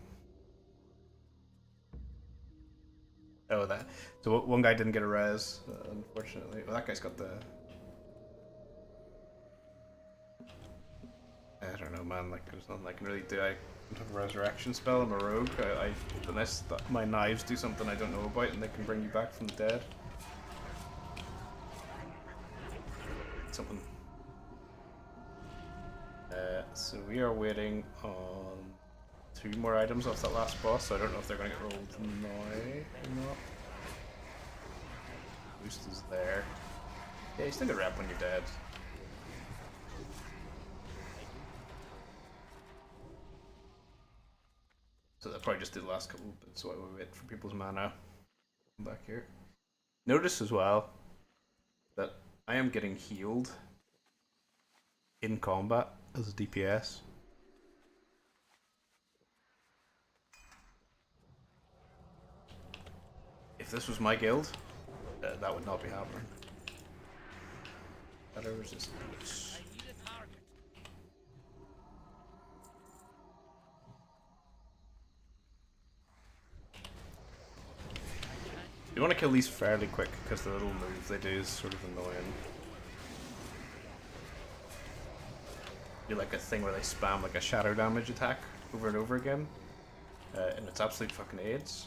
Oh, that. So one guy didn't get a res, unfortunately. Well, that guy's got the. I don't know, man. Like, there's nothing I can really do. I don't have a resurrection spell. I'm a rogue. Unless my knives do something I don't know about, and they can bring you back from the dead. Something. So we are waiting on 2 more items off that last boss. So I don't know if they're going to get rolled now or not. Boost is there. Yeah, you still get rep when you're dead. So they'll probably just do the last couple bits while we wait for people's mana. Come back here. Notice as well that I am getting healed in combat as a DPS. If this was my guild, that would not be happening. Better resistance. You want to kill these fairly quick because the little move they do is sort of annoying. Do like a thing where they spam like a shadow damage attack over and over again, and it's absolute fucking AIDS.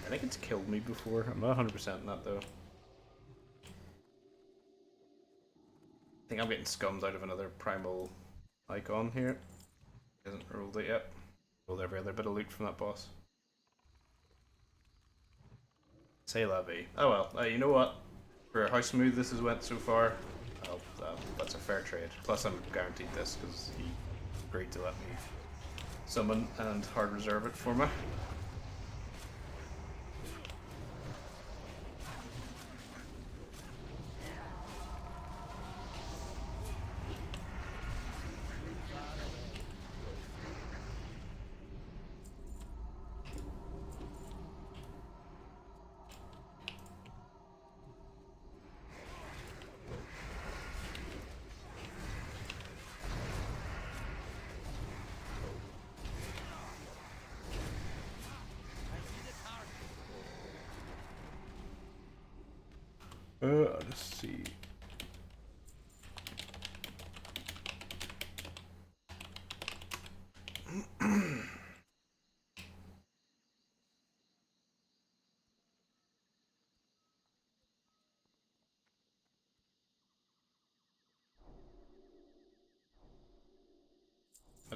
I think it's killed me before. I'm not 100% in that though. I think I'm getting scummed out of another primal icon here. Hasn't rolled it yet. Rolled every other bit of loot from that boss. Say la vie. Oh well, you know what? For how smooth this has went so far, that's a fair trade. Plus I'm guaranteed this because he agreed to let me summon and hard reserve it for me. Let's see.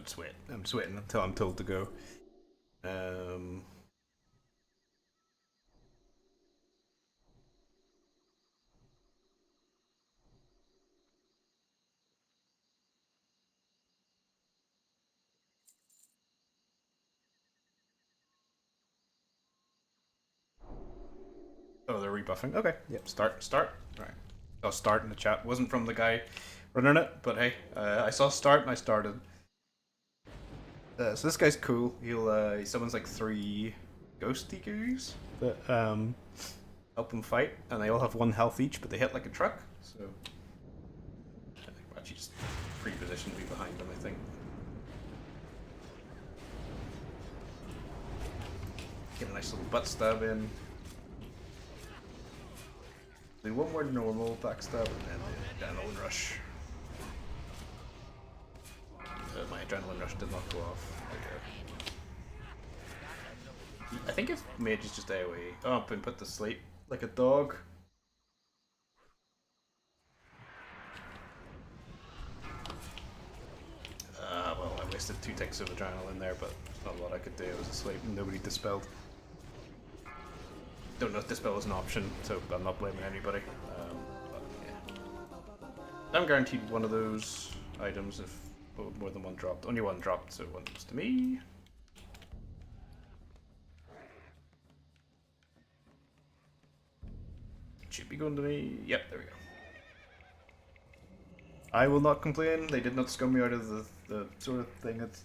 just wait. I'm just waiting until I'm told to go. Oh, they're rebuffing. Okay, yep, start. Alright. I'll start in the chat. Wasn't from the guy running it, but hey, I saw start and I started. So this guy's cool. He summons like 3 ghost DQs that help him fight, and they all have 1 health each, but they hit like a truck. So I think I'm actually just pre-positioned to be behind them, I think. Get a nice little butt stab in. Do one more normal backstab and then the adrenaline rush. My adrenaline rush did not go off. Okay. I think if mage is just AoE. Oh, been put to sleep like a dog. Well, I wasted 2 ticks of adrenaline there, but there's not a lot I could do. I was asleep and nobody dispelled. Don't know if dispel is an option, so I'm not blaming anybody. But yeah. I'm guaranteed one of those items if more than 1 dropped. Only 1 dropped, so 1 goes to me. Should be going to me. Yep, there we go. I will not complain. They did not scum me out of the sort of thing that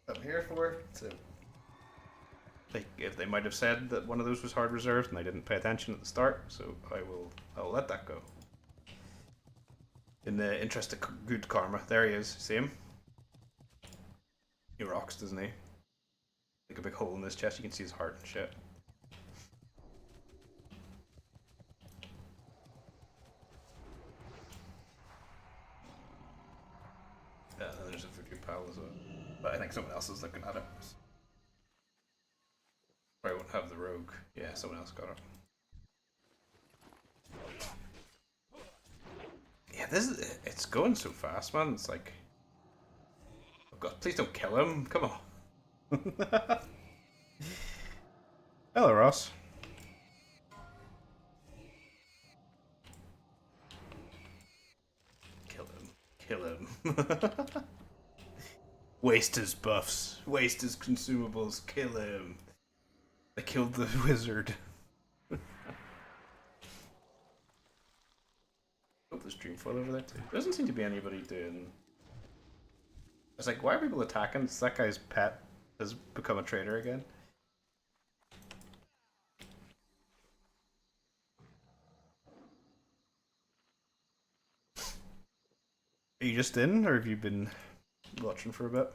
I'm here for. So, if they might have said that one of those was hard reserved and I didn't pay attention at the start, so I'll let that go. In the interest of good karma. There he is. See him? He rocks, doesn't he? Like a big hole in his chest. You can see his heart and shit. And then there's a voodoo pal as well. But I think someone else is looking at it. I won't have the rogue. Yeah, someone else got it. Yeah, it's going so fast, man. It's like, oh god, please don't kill him. Come on. Hello, Ross. Kill him. Waste his buffs. Waste his consumables. Kill him. I killed the wizard. Hope there's Dreamfoil over there too. There doesn't seem to be anybody doing. I was like, why are people attacking? It's that guy's pet has become a traitor again. Are you just in, or have you been watching for a bit?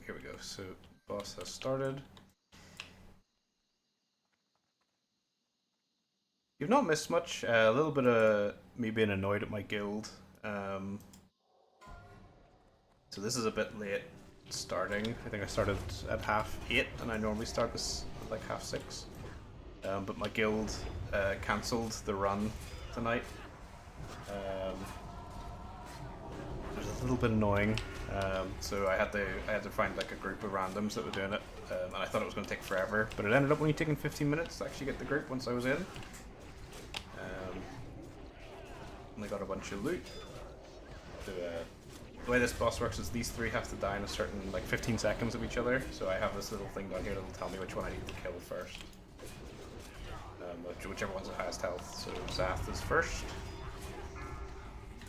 Here we go. So, boss has started. You've not missed much. A little bit of me being annoyed at my guild. So this is a bit late starting. I think I started at 8:30, and I normally start this at like 6:30. But my guild cancelled the run tonight. It was a little bit annoying. So I had to find like a group of randoms that were doing it, and I thought it was going to take forever, but it ended up only taking 15 minutes to actually get the group once I was in. And I got a bunch of loot. So, the way this boss works is these 3 have to die in a certain like 15 seconds of each other. So I have this little thing down here that'll tell me which one I need to kill first. Whichever one's the highest health. So Zath is first,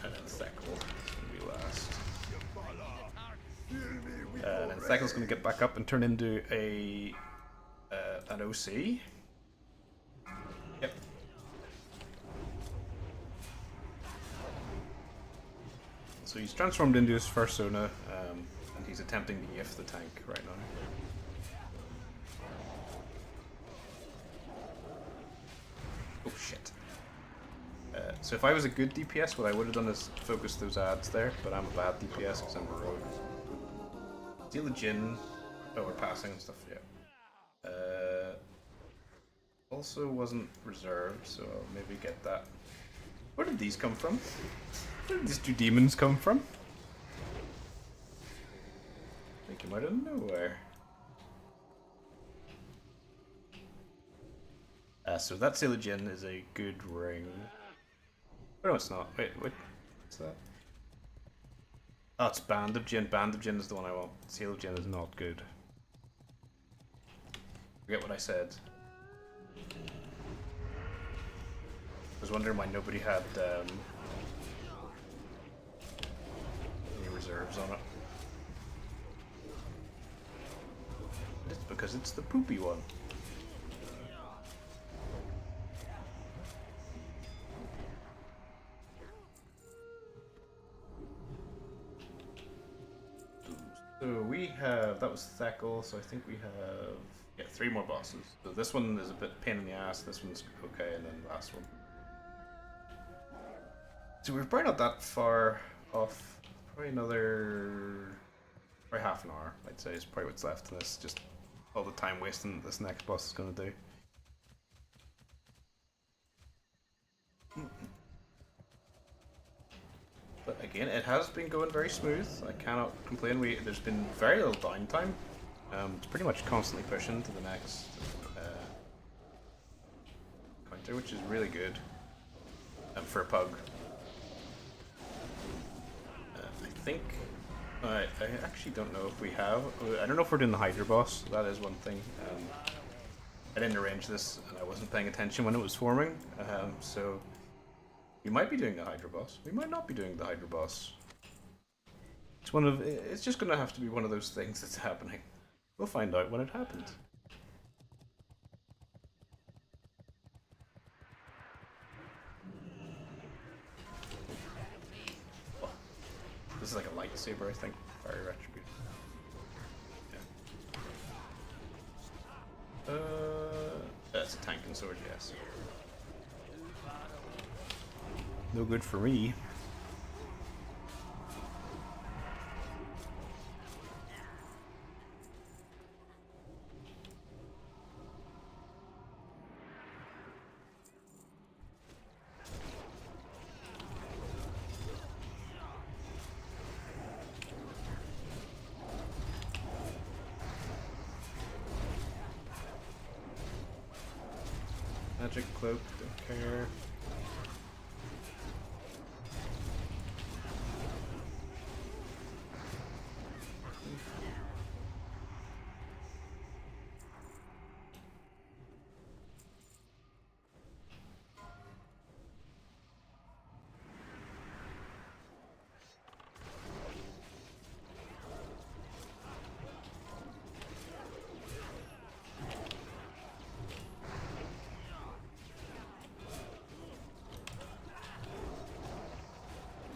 and then Thekel is going to be last. And then Thekel's going to get back up and turn into an OC. Yep. So he's transformed into his first Sona, and he's attempting to yiff the tank right now. Oh shit. So if I was a good DPS, what I would have done is focus those ads there, but I'm a bad DPS because I'm a rogue. Deal the Jinn. Oh, we're passing and stuff, yeah. also wasn't reserved, so I'll maybe get that. Where did these come from? Where did these two demons come from? They came out of nowhere. So that Silogin is a good ring. Oh, no, it's not. Wait, what's that? Oh, it's Band of Jinn. Band of Jinn is the one I want. Silogin is not good. Forget what I said. I was wondering why nobody had any reserves on it. It's because it's the poopy one. So we have, that was Thekel, so I think we have, yeah, 3 more bosses. So this one is a bit pain in the ass, this one's okay, and then the last one. So we're probably not that far off, probably half an hour, I'd say, is probably what's left in this, just all the time wasting this next boss is going to do. But again, it has been going very smooth. I cannot complain. There's been very little downtime. It's pretty much constantly pushing to the next counter, which is really good for a pug. I think I actually don't know if we have. I don't know if we're doing the Hydra boss. That is one thing. I didn't arrange this, and I wasn't paying attention when it was forming. So. We might be doing the Hydra boss. We might not be doing the Hydra boss. It's just gonna have to be one of those things that's happening. We'll find out when it happens. Oh, this is like a lightsaber, I think. Fire retribution. Yeah. That's a tank and sword, yes. No good for me. Magic cloak, don't care.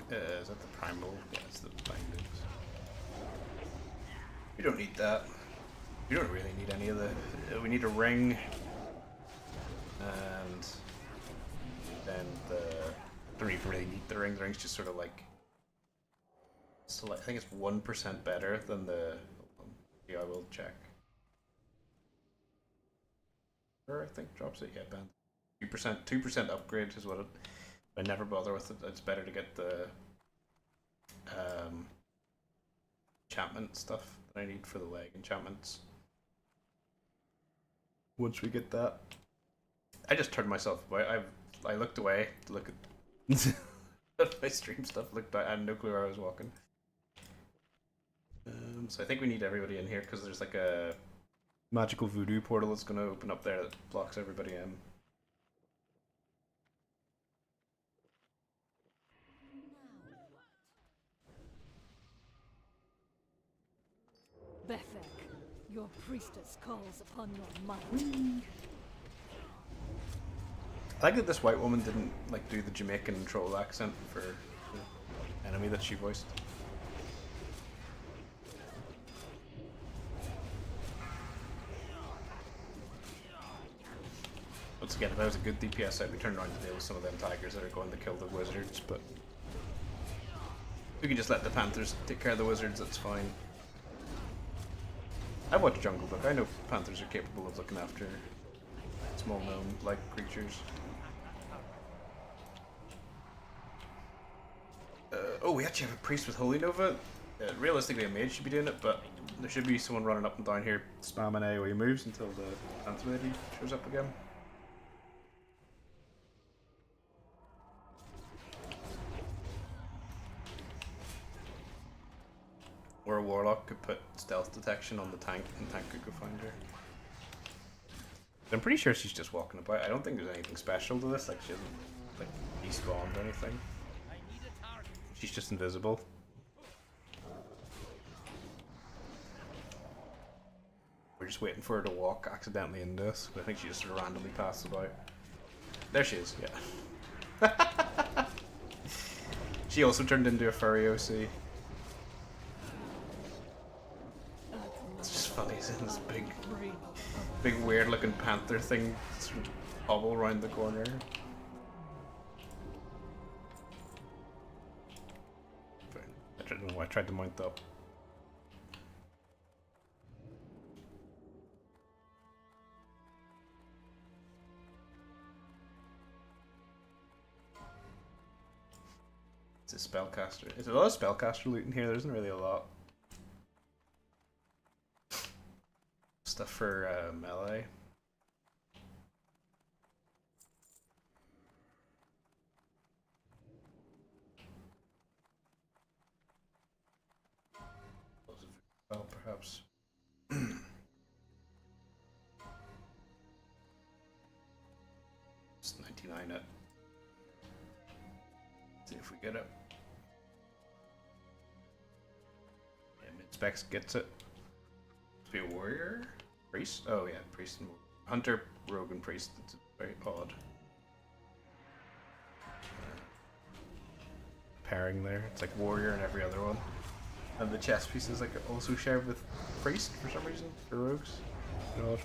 Is that the primal? Yeah, it's the bindings. We don't need that. We don't really need any of the. We need a ring, and then don't even really need the ring. The ring's just sort of like. So I think it's 1% better than the. Yeah, I will check. Or I think drops it. Yeah, band. 2% upgrade is what it. I never bother with it. It's better to get the enchantment stuff that I need for the leg enchantments. Once we get that, I just turned myself away. I looked away to look at my stream stuff. Looked back. I had no clue where I was walking. So I think we need everybody in here because there's like a magical voodoo portal that's going to open up there that blocks everybody in. Bethek, your priestess calls upon your might. I like that this white woman didn't like do the Jamaican troll accent for the enemy that she voiced. Once again, if I was a good DPS, I'd be turned around to deal with some of them tigers that are going to kill the wizards, but we can just let the panthers take care of the wizards, that's fine. I watched Jungle Book. I know panthers are capable of looking after small gnome like creatures. Oh, we actually have a priest with Holy Nova. Realistically, a mage should be doing it, but there should be someone running up and down here spamming AoE moves until the Phantom lady shows up again. Or a warlock could put stealth detection on the tank, and tank could go find her. I'm pretty sure she's just walking about. I don't think there's anything special to this. Like she hasn't like despawned or anything. She's just invisible. We're just waiting for her to walk accidentally into us. I think she just sort of randomly passed about. There she is. Yeah. She also turned into a furry OC. It's just funny seeing this big weird looking panther thing sort of hobble around the corner. I don't know why I tried to mount up. It's a spellcaster. There's a lot of spellcaster loot in here. There isn't really a lot. Stuff for melee. Well, perhaps. It's 99 it. See if we get it. Yeah, mid-specs gets it. To be a warrior? Priest? Oh yeah, priest and hunter, rogue and priest. It's very odd pairing there. It's like warrior and every other one. And the chest piece is like also shared with priest for some reason for rogues. Odd.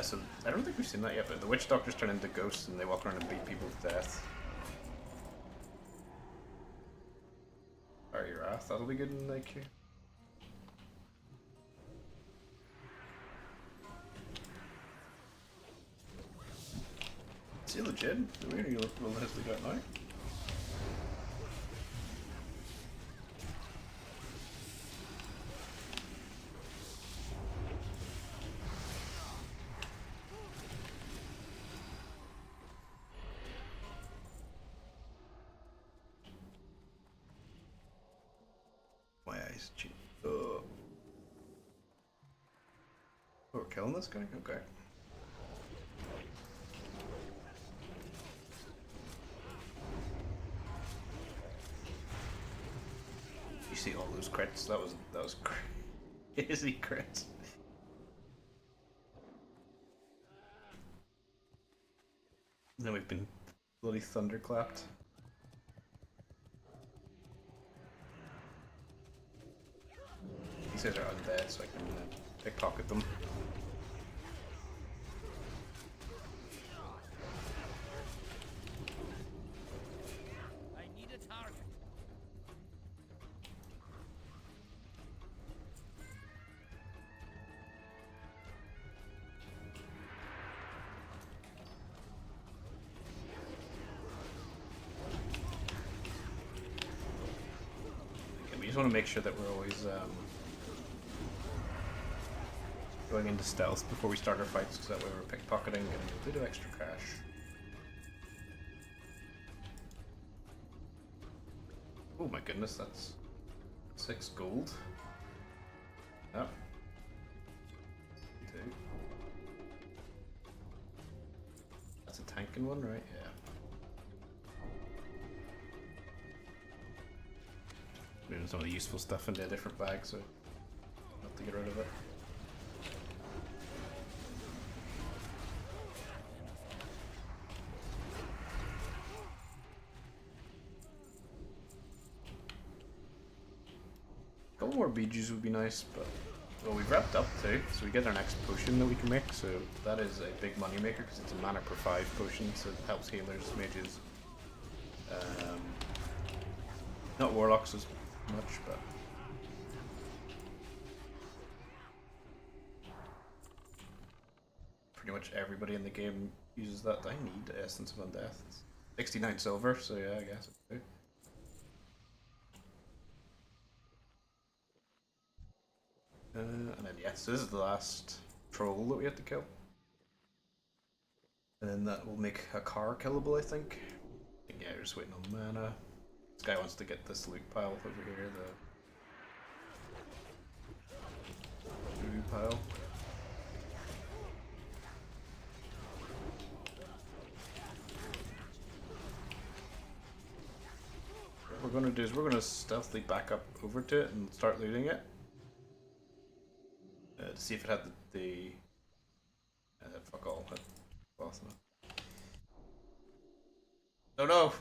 So I don't think we've seen that yet, but the witch doctors turn into ghosts and they walk around and beat people to death. Fire your wrath, that'll be good in like here. Is he legit? The way you look realistic right now. My eyes cheap. Oh, we're killing this guy? Okay. You see all those crits? That was crazy crits. Then we've been bloody thunderclapped. These guys are undead, so I can pickpocket them. I need a target. Okay, we just want to make sure that we're always going into stealth before we start our fights, because that way we're pickpocketing and getting a bit of extra cash. Oh my goodness, that's 6 gold. Yep. 2. That's a tanking one, right? Yeah. Moving some of the useful stuff into a different bag, so I have to get rid of it. A couple more BGs would be nice, but well, we've wrapped up too, so we get our next potion that we can make. So that is a big money maker because it's a mana per 5 potion, so it helps healers, mages, not warlocks as much, but pretty much everybody in the game uses that. I need Essence of Undeath. It's 69 silver, so yeah, I guess it's good. And then yes, this is the last troll that we have to kill. And then that will make a car killable, I think. Yeah, we're just waiting on mana. This guy wants to get this loot pile over here, the loot pile. What we're gonna do is we're gonna stealthily back up over to it and start looting it. To see if it had the fuck all. Awesome. Oh no!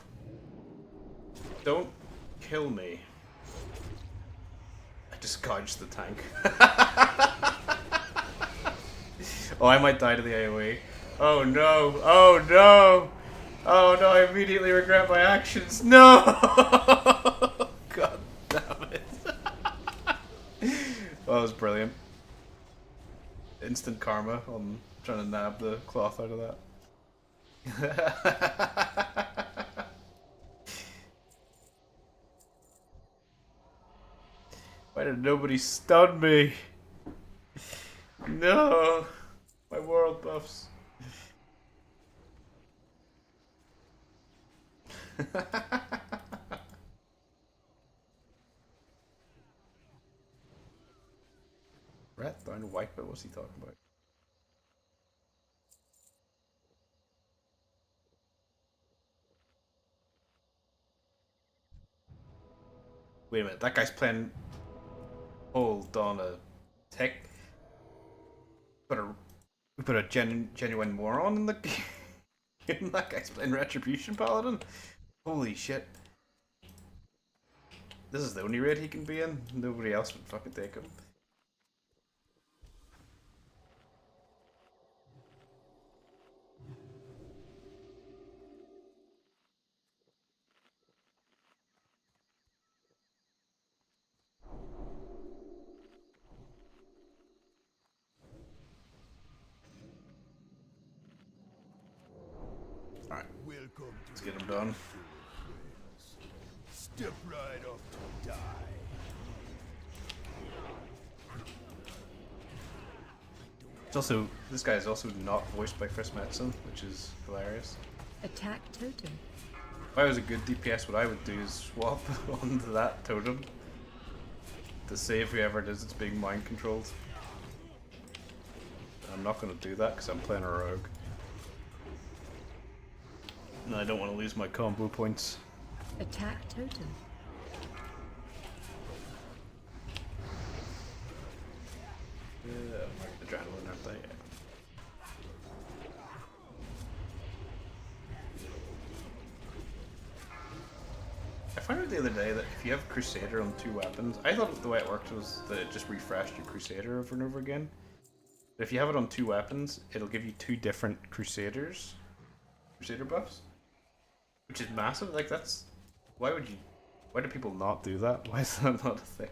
Don't kill me. I just gouged the tank. Oh, I might die to the AoE. Oh no! Oh no! Oh no, I immediately regret my actions. No! God damn it. That was brilliant. Instant karma on trying to nab the cloth out of that. Why did nobody stun me? No! My world buffs. Rat down to wipe it, what's he talking about? Wait a minute, that guy's playing. Hold on a tick. We put a genuine moron in the game. That guy's playing Retribution Paladin? Holy shit. This is the only raid he can be in. Nobody else would fucking take him. Alright, let's get him done. Step right up to die. It's also, this guy is also not voiced by Chris Metzen, which is hilarious. Attack totem. If I was a good DPS, what I would do is swap onto that totem to save whoever it is that's being mind controlled. I'm not going to do that because I'm playing a rogue. And I don't want to lose my combo points. Attack totem. Adrenaline, aren't they? Yeah. I found out the other day that if you have Crusader on 2 weapons, I thought the way it worked was that it just refreshed your Crusader over and over again. But if you have it on 2 weapons, it'll give you 2 different Crusader buffs. Which is massive, like that's... Why do people not do that? Why is that not a thing?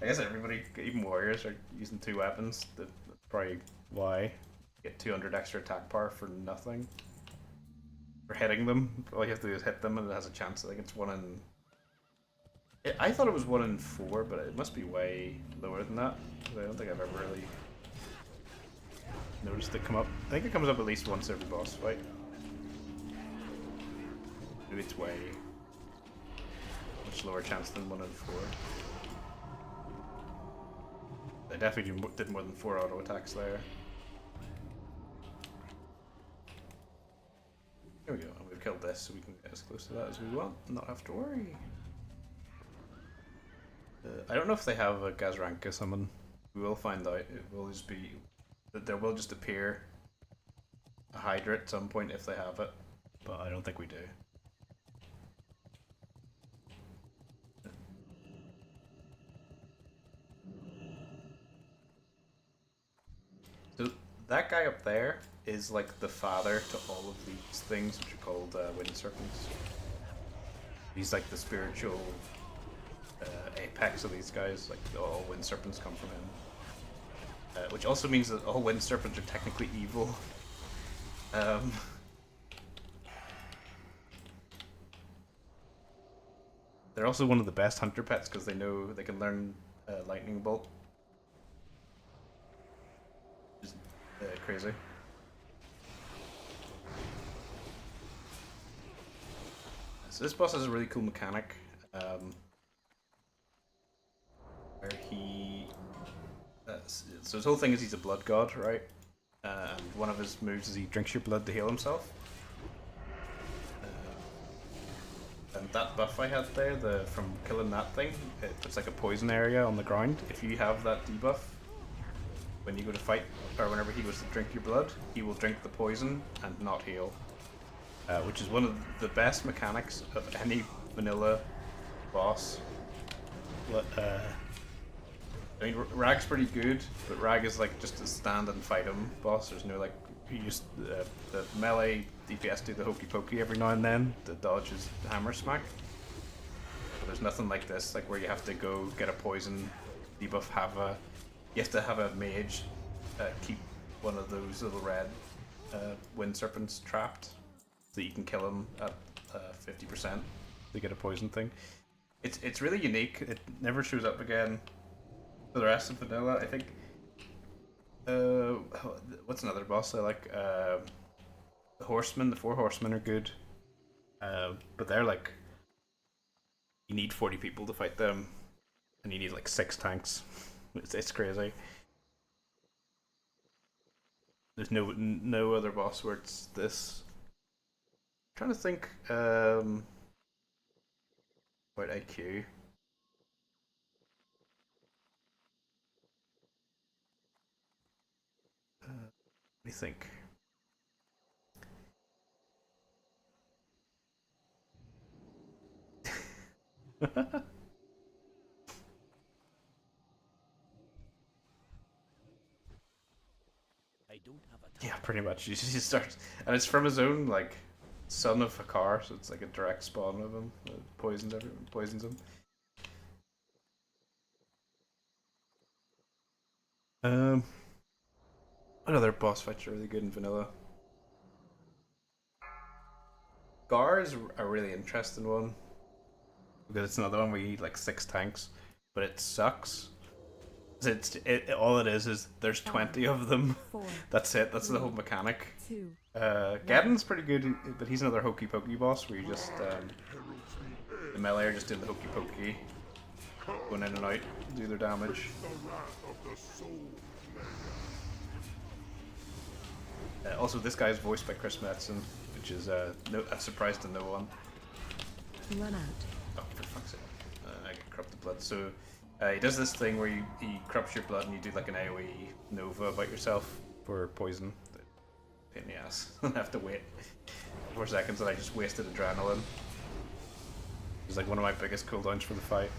I guess everybody, even warriors, are using 2 weapons. That's probably why. Get 200 extra attack power for nothing. For hitting them. All you have to do is hit them and it has a chance. I think it's 1 in... I thought it was 1 in 4, but it must be way lower than that. I don't think I've ever really noticed it come up. I think it comes up at least once every boss fight. Maybe it's way much lower chance than 1 in 4. I definitely did more than 4 auto attacks there. There we go, and we've killed this so we can get as close to that as we want and not have to worry. I don't know if they have a Gazranka summon. We will find out. It will just be that there will just appear a Hydra at some point if they have it, but I don't think we do. So that guy up there is like the father to all of these things, which are called wind serpents. He's like the spiritual apex of these guys. Like all wind serpents come from him. which also means that all wind serpents are technically evil. They're also one of the best hunter pets because they know they can learn lightning bolt. Which is crazy. So this boss has a really cool mechanic where he. So his whole thing is he's a blood god, right? And one of his moves is he drinks your blood to heal himself. And that buff I had there, from killing that thing, it puts like a poison area on the ground. If you have that debuff, when you go to fight, or whenever he goes to drink your blood, he will drink the poison and not heal. Which is one of the best mechanics of any vanilla boss. I mean, Rag's pretty good, but Rag is like just a stand and fight him boss. There's no like, you use the melee DPS do the hokey pokey every now and then to dodge his hammer smack. But there's nothing like this, like where you have to go get a poison debuff, you have to have a mage keep one of those little red wind serpents trapped so that you can kill him at 50% to get a poison thing. It's really unique. It never shows up again for the rest of vanilla, I think. What's another boss I like? The Horsemen, the 4 Horsemen are good. But they're like, you need 40 people to fight them, and you need like 6 tanks. It's crazy. There's no other boss where it's this. I'm trying to think about IQ. What do you think? Yeah, pretty much. He starts, and it's from his own like son of Hakar, so it's like a direct spawn of him. Poisons everyone, poisons him. What other boss fights are really good in vanilla? Gar is a really interesting one because it's another one where you need like 6 tanks, but it sucks. All it is there's 20 of them. 4, That's it. That's the whole mechanic. 2. Gaddon's pretty good, but he's another hokey pokey boss where you just the melee are just doing the hokey pokey, going in and out, do their damage. Also, this guy is voiced by Chris Metzen, which is a surprise to no one. Run out. Oh, for fuck's sake! I get corrupted blood. So he does this thing where he corrupts your blood and you do like an AOE Nova about yourself for poison. Pain in the ass. I have to wait 4 seconds and I just wasted adrenaline. It's like one of my biggest cooldowns for the fight.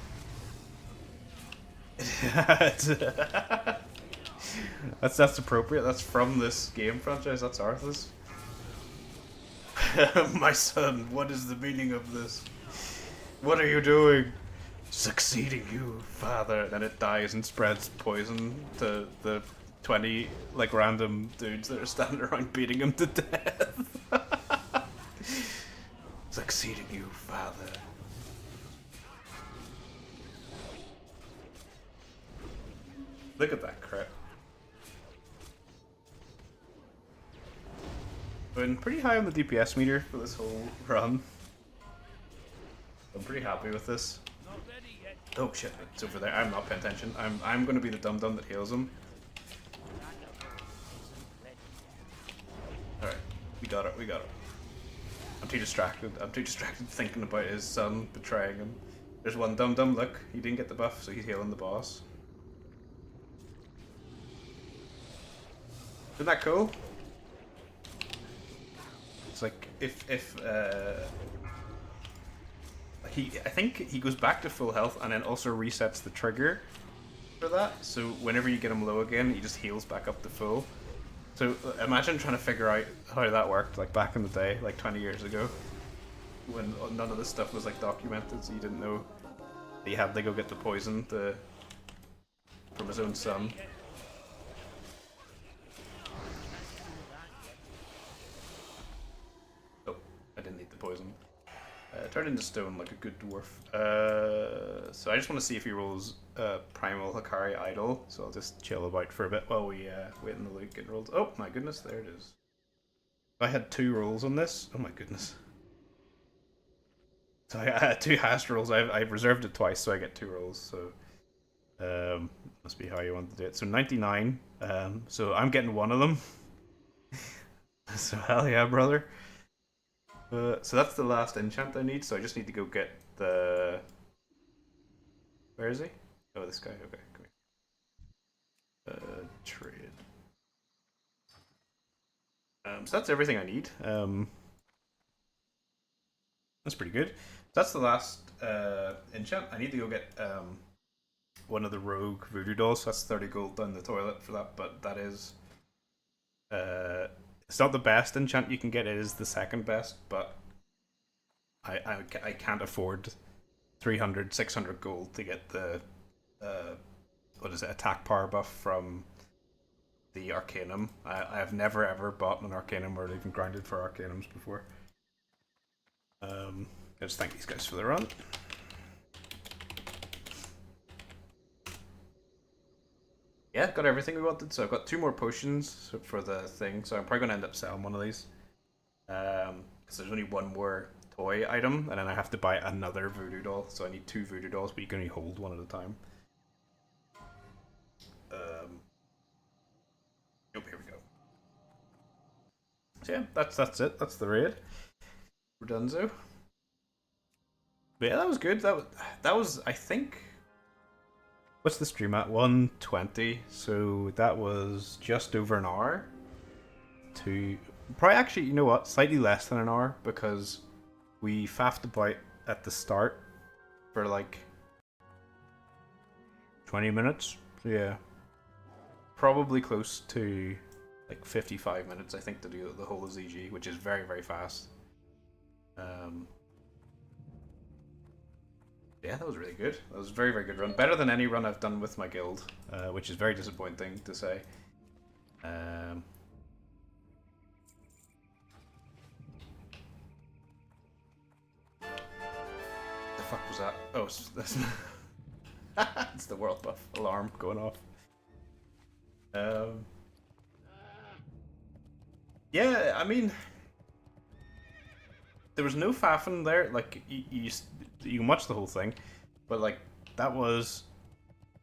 That's appropriate. That's from this game franchise. That's Arthas. My son, what is the meaning of this? What are you doing? Succeeding you, father. And then it dies and spreads poison to the 20 like random dudes that are standing around beating him to death. Succeeding you, father. Look at that crit. Been pretty high on the DPS meter for this whole run. I'm pretty happy with this. Oh shit, it's over there. I'm not paying attention. I'm gonna be the dum-dum that heals him. Alright, we got it. I'm too distracted thinking about his son betraying him. There's one dum-dum, look, he didn't get the buff, so he's healing the boss. Isn't that cool? It's like I think he goes back to full health and then also resets the trigger for that. So whenever you get him low again, he just heals back up to full. So imagine trying to figure out how that worked, like back in the day, like 20 years ago, when none of this stuff was like documented, so you didn't know that he had to go get the poison from his own son. poison. Turn into stone like a good dwarf. So I just want to see if he rolls Primal Hikari Idol. So I'll just chill about for a bit while we wait in the loot get rolled. Oh my goodness, there it is. I had 2 rolls on this. Oh my goodness. So I had 2 hash rolls. I've reserved it twice, so I get 2 rolls. So must be how you want to do it. So 99. So I'm getting one of them. So hell yeah, brother. So that's the last enchant I need. So I just need to go get the. Where is he? Oh, this guy. Okay, come here. Trade. So that's everything I need. That's pretty good. That's the last enchant. I need to go get one of the rogue voodoo dolls. So that's 30 gold down the toilet for that, but that is it's not the best enchant you can get. It is the second best, but I can't afford 300, 600 gold to get the what is it, attack power buff from the Arcanum. I have never ever bought an Arcanum or even grinded for Arcanums before. I just thank these guys for the run. Yeah, got everything we wanted. So I've got 2 more potions for the thing. So I'm probably going to end up selling one of these. Because there's only 1 more toy item. And then I have to buy another voodoo doll. So I need 2 voodoo dolls, but you can only hold 1 at a time. Here we go. So yeah, that's it. That's the raid. We're done, so. But yeah, that was good. That was I think. What's the stream at? 120. So that was just over an hour. Probably actually, you know what? Slightly less than an hour because we faffed about at the start for like 20 minutes. So yeah, probably close to like 55 minutes, I think, to do the whole of ZG, which is very, very fast. Yeah, that was really good. That was a very, very good run. Better than any run I've done with my guild, which is very disappointing to say. The fuck was that? Oh, that's it's the world buff alarm going off. Yeah, I mean, there was no faffing there. Like you can watch the whole thing, but like that was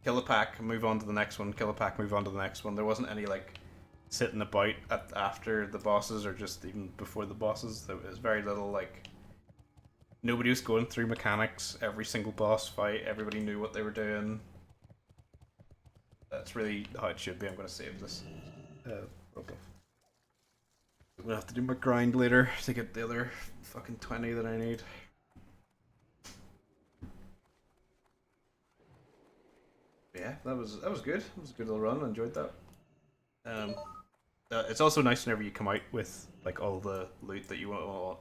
kill a pack, move on to the next one, kill a pack, move on to the next one. There wasn't any like sitting about after the bosses or just even before the bosses. There was very little like. Nobody was going through mechanics every single boss fight. Everybody knew what they were doing. That's really how it should be. I'm going to save this. I'm going to have to do my grind later to get the other fucking 20 that I need. Yeah, that was good. It was a good little run. I enjoyed that. It's also nice whenever you come out with like all the loot that you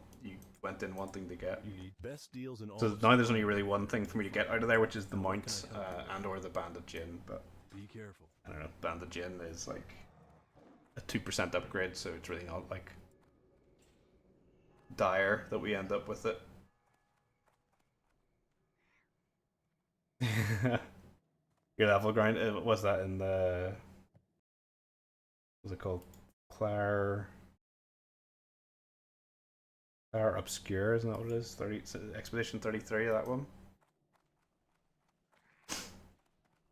went in wanting to get. Best deals in all So now there's only really one thing for me to get out of there, which is the mounts and or the banded gin. But be careful. I don't know. Banded gin is like a 2% upgrade, so it's really not like dire that we end up with it. Your level grind, was that in the, what's it called? Claire Obscure, isn't that what it is? Expedition 33, that one.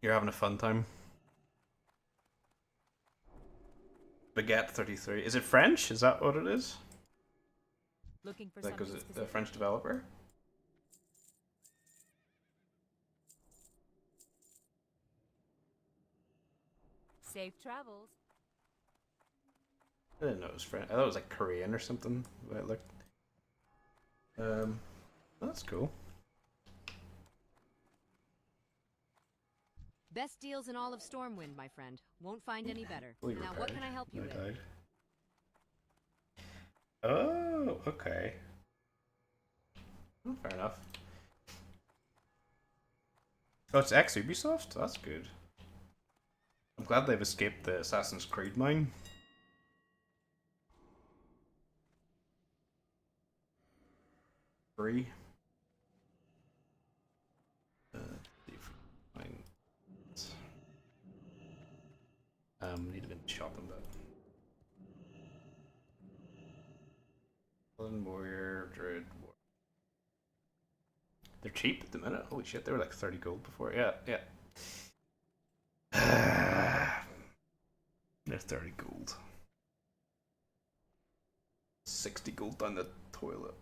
You're having a fun time. Baguette 33. Is it French? Is that what it is? Looking for Like, something is it a specific? French developer? Safe travels. I didn't know it was French. I thought it was like Korean or something. The way it looked. That's cool. Best deals in all of Stormwind, my friend. Won't find any better. Fully Now, what can I help you with? died. Oh, okay. Oh, fair enough. Oh, it's ex Ubisoft? That's good. I'm glad they've escaped the Assassin's Creed mine. free. See if we can find. Need to be shopping, but Warrior, Druid. They're cheap at the minute. Holy shit, they were like 30 gold before. Yeah, yeah. They're 30 gold. 60 gold down the toilet.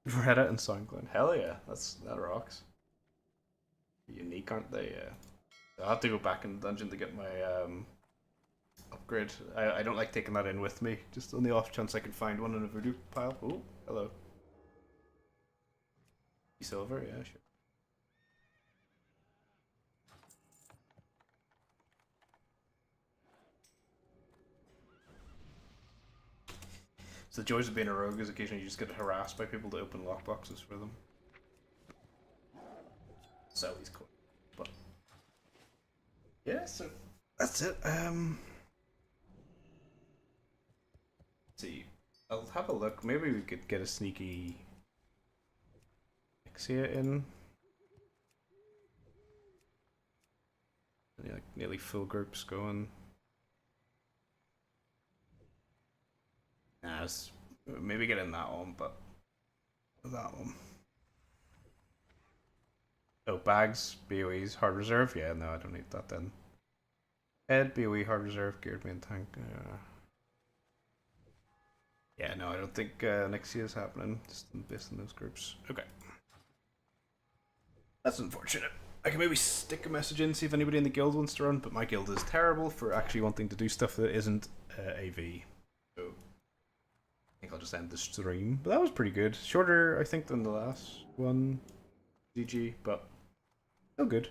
Reddit and SoundCloud. Hell yeah, that rocks. Unique, aren't they? Yeah. I'll have to go back in the dungeon to get my upgrade. I don't like taking that in with me, just on the off chance I can find one in a voodoo pile. Oh, hello. Silver, yeah, sure. So the joys of being a rogue is occasionally you just get harassed by people to open lockboxes for them. So he's cool. But yeah, so that's it. Let's see. I'll have a look. Maybe we could get a sneaky Exia in. Like nearly full groups going. Nah, maybe get in that one, but that one. Oh, bags, BOEs, hard reserve. Yeah, no, I don't need that then. Head, BOE, hard reserve, geared main tank. Yeah, no, I don't think Nixia is happening, just based on those groups. Okay. That's unfortunate. I can maybe stick a message in, see if anybody in the guild wants to run, but my guild is terrible for actually wanting to do stuff that isn't AV. So I think I'll just end the stream. But that was pretty good. Shorter, I think, than the last one, ZG, but still good.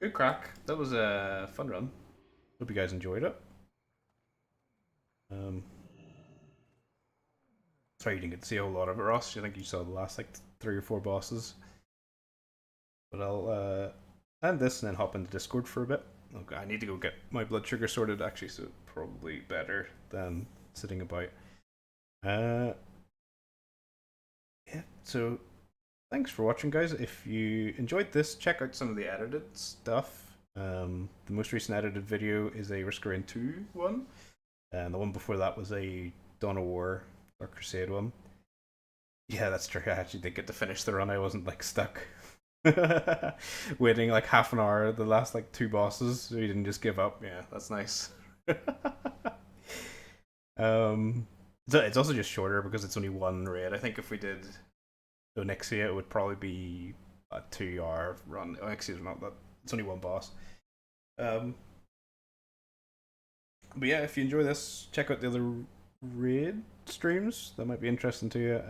Good crack. That was a fun run. Hope you guys enjoyed it. Sorry you didn't get to see a whole lot of it, Ross. I think you saw the last like 3 or 4 bosses. But I'll end this and then hop into Discord for a bit. Okay, I need to go get my blood sugar sorted actually, so probably better than sitting about. Yeah, so thanks for watching, guys. If you enjoyed this, check out some of the edited stuff. The most recent edited video is a Risk of Rain 2 one, and the one before that was a Dawn of War or Crusade one. Yeah, that's true. I actually did get to finish the run. I wasn't like stuck waiting like half an hour the last like 2 bosses, so you didn't just give up. Yeah, that's nice. It's also just shorter because it's only 1 raid. I think if we did Onyxia, it would probably be a 2-hour run. Onyxia's not that. It's only 1 boss. But yeah, if you enjoy this, check out the other raid streams. That might be interesting to you.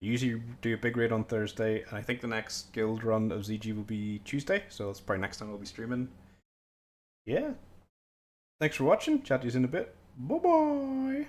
Usually do a big raid on Thursday, and I think the next guild run of ZG will be Tuesday, so that's probably next time I'll be streaming. Yeah. Thanks for watching. Chat to you in a bit. Bye bye.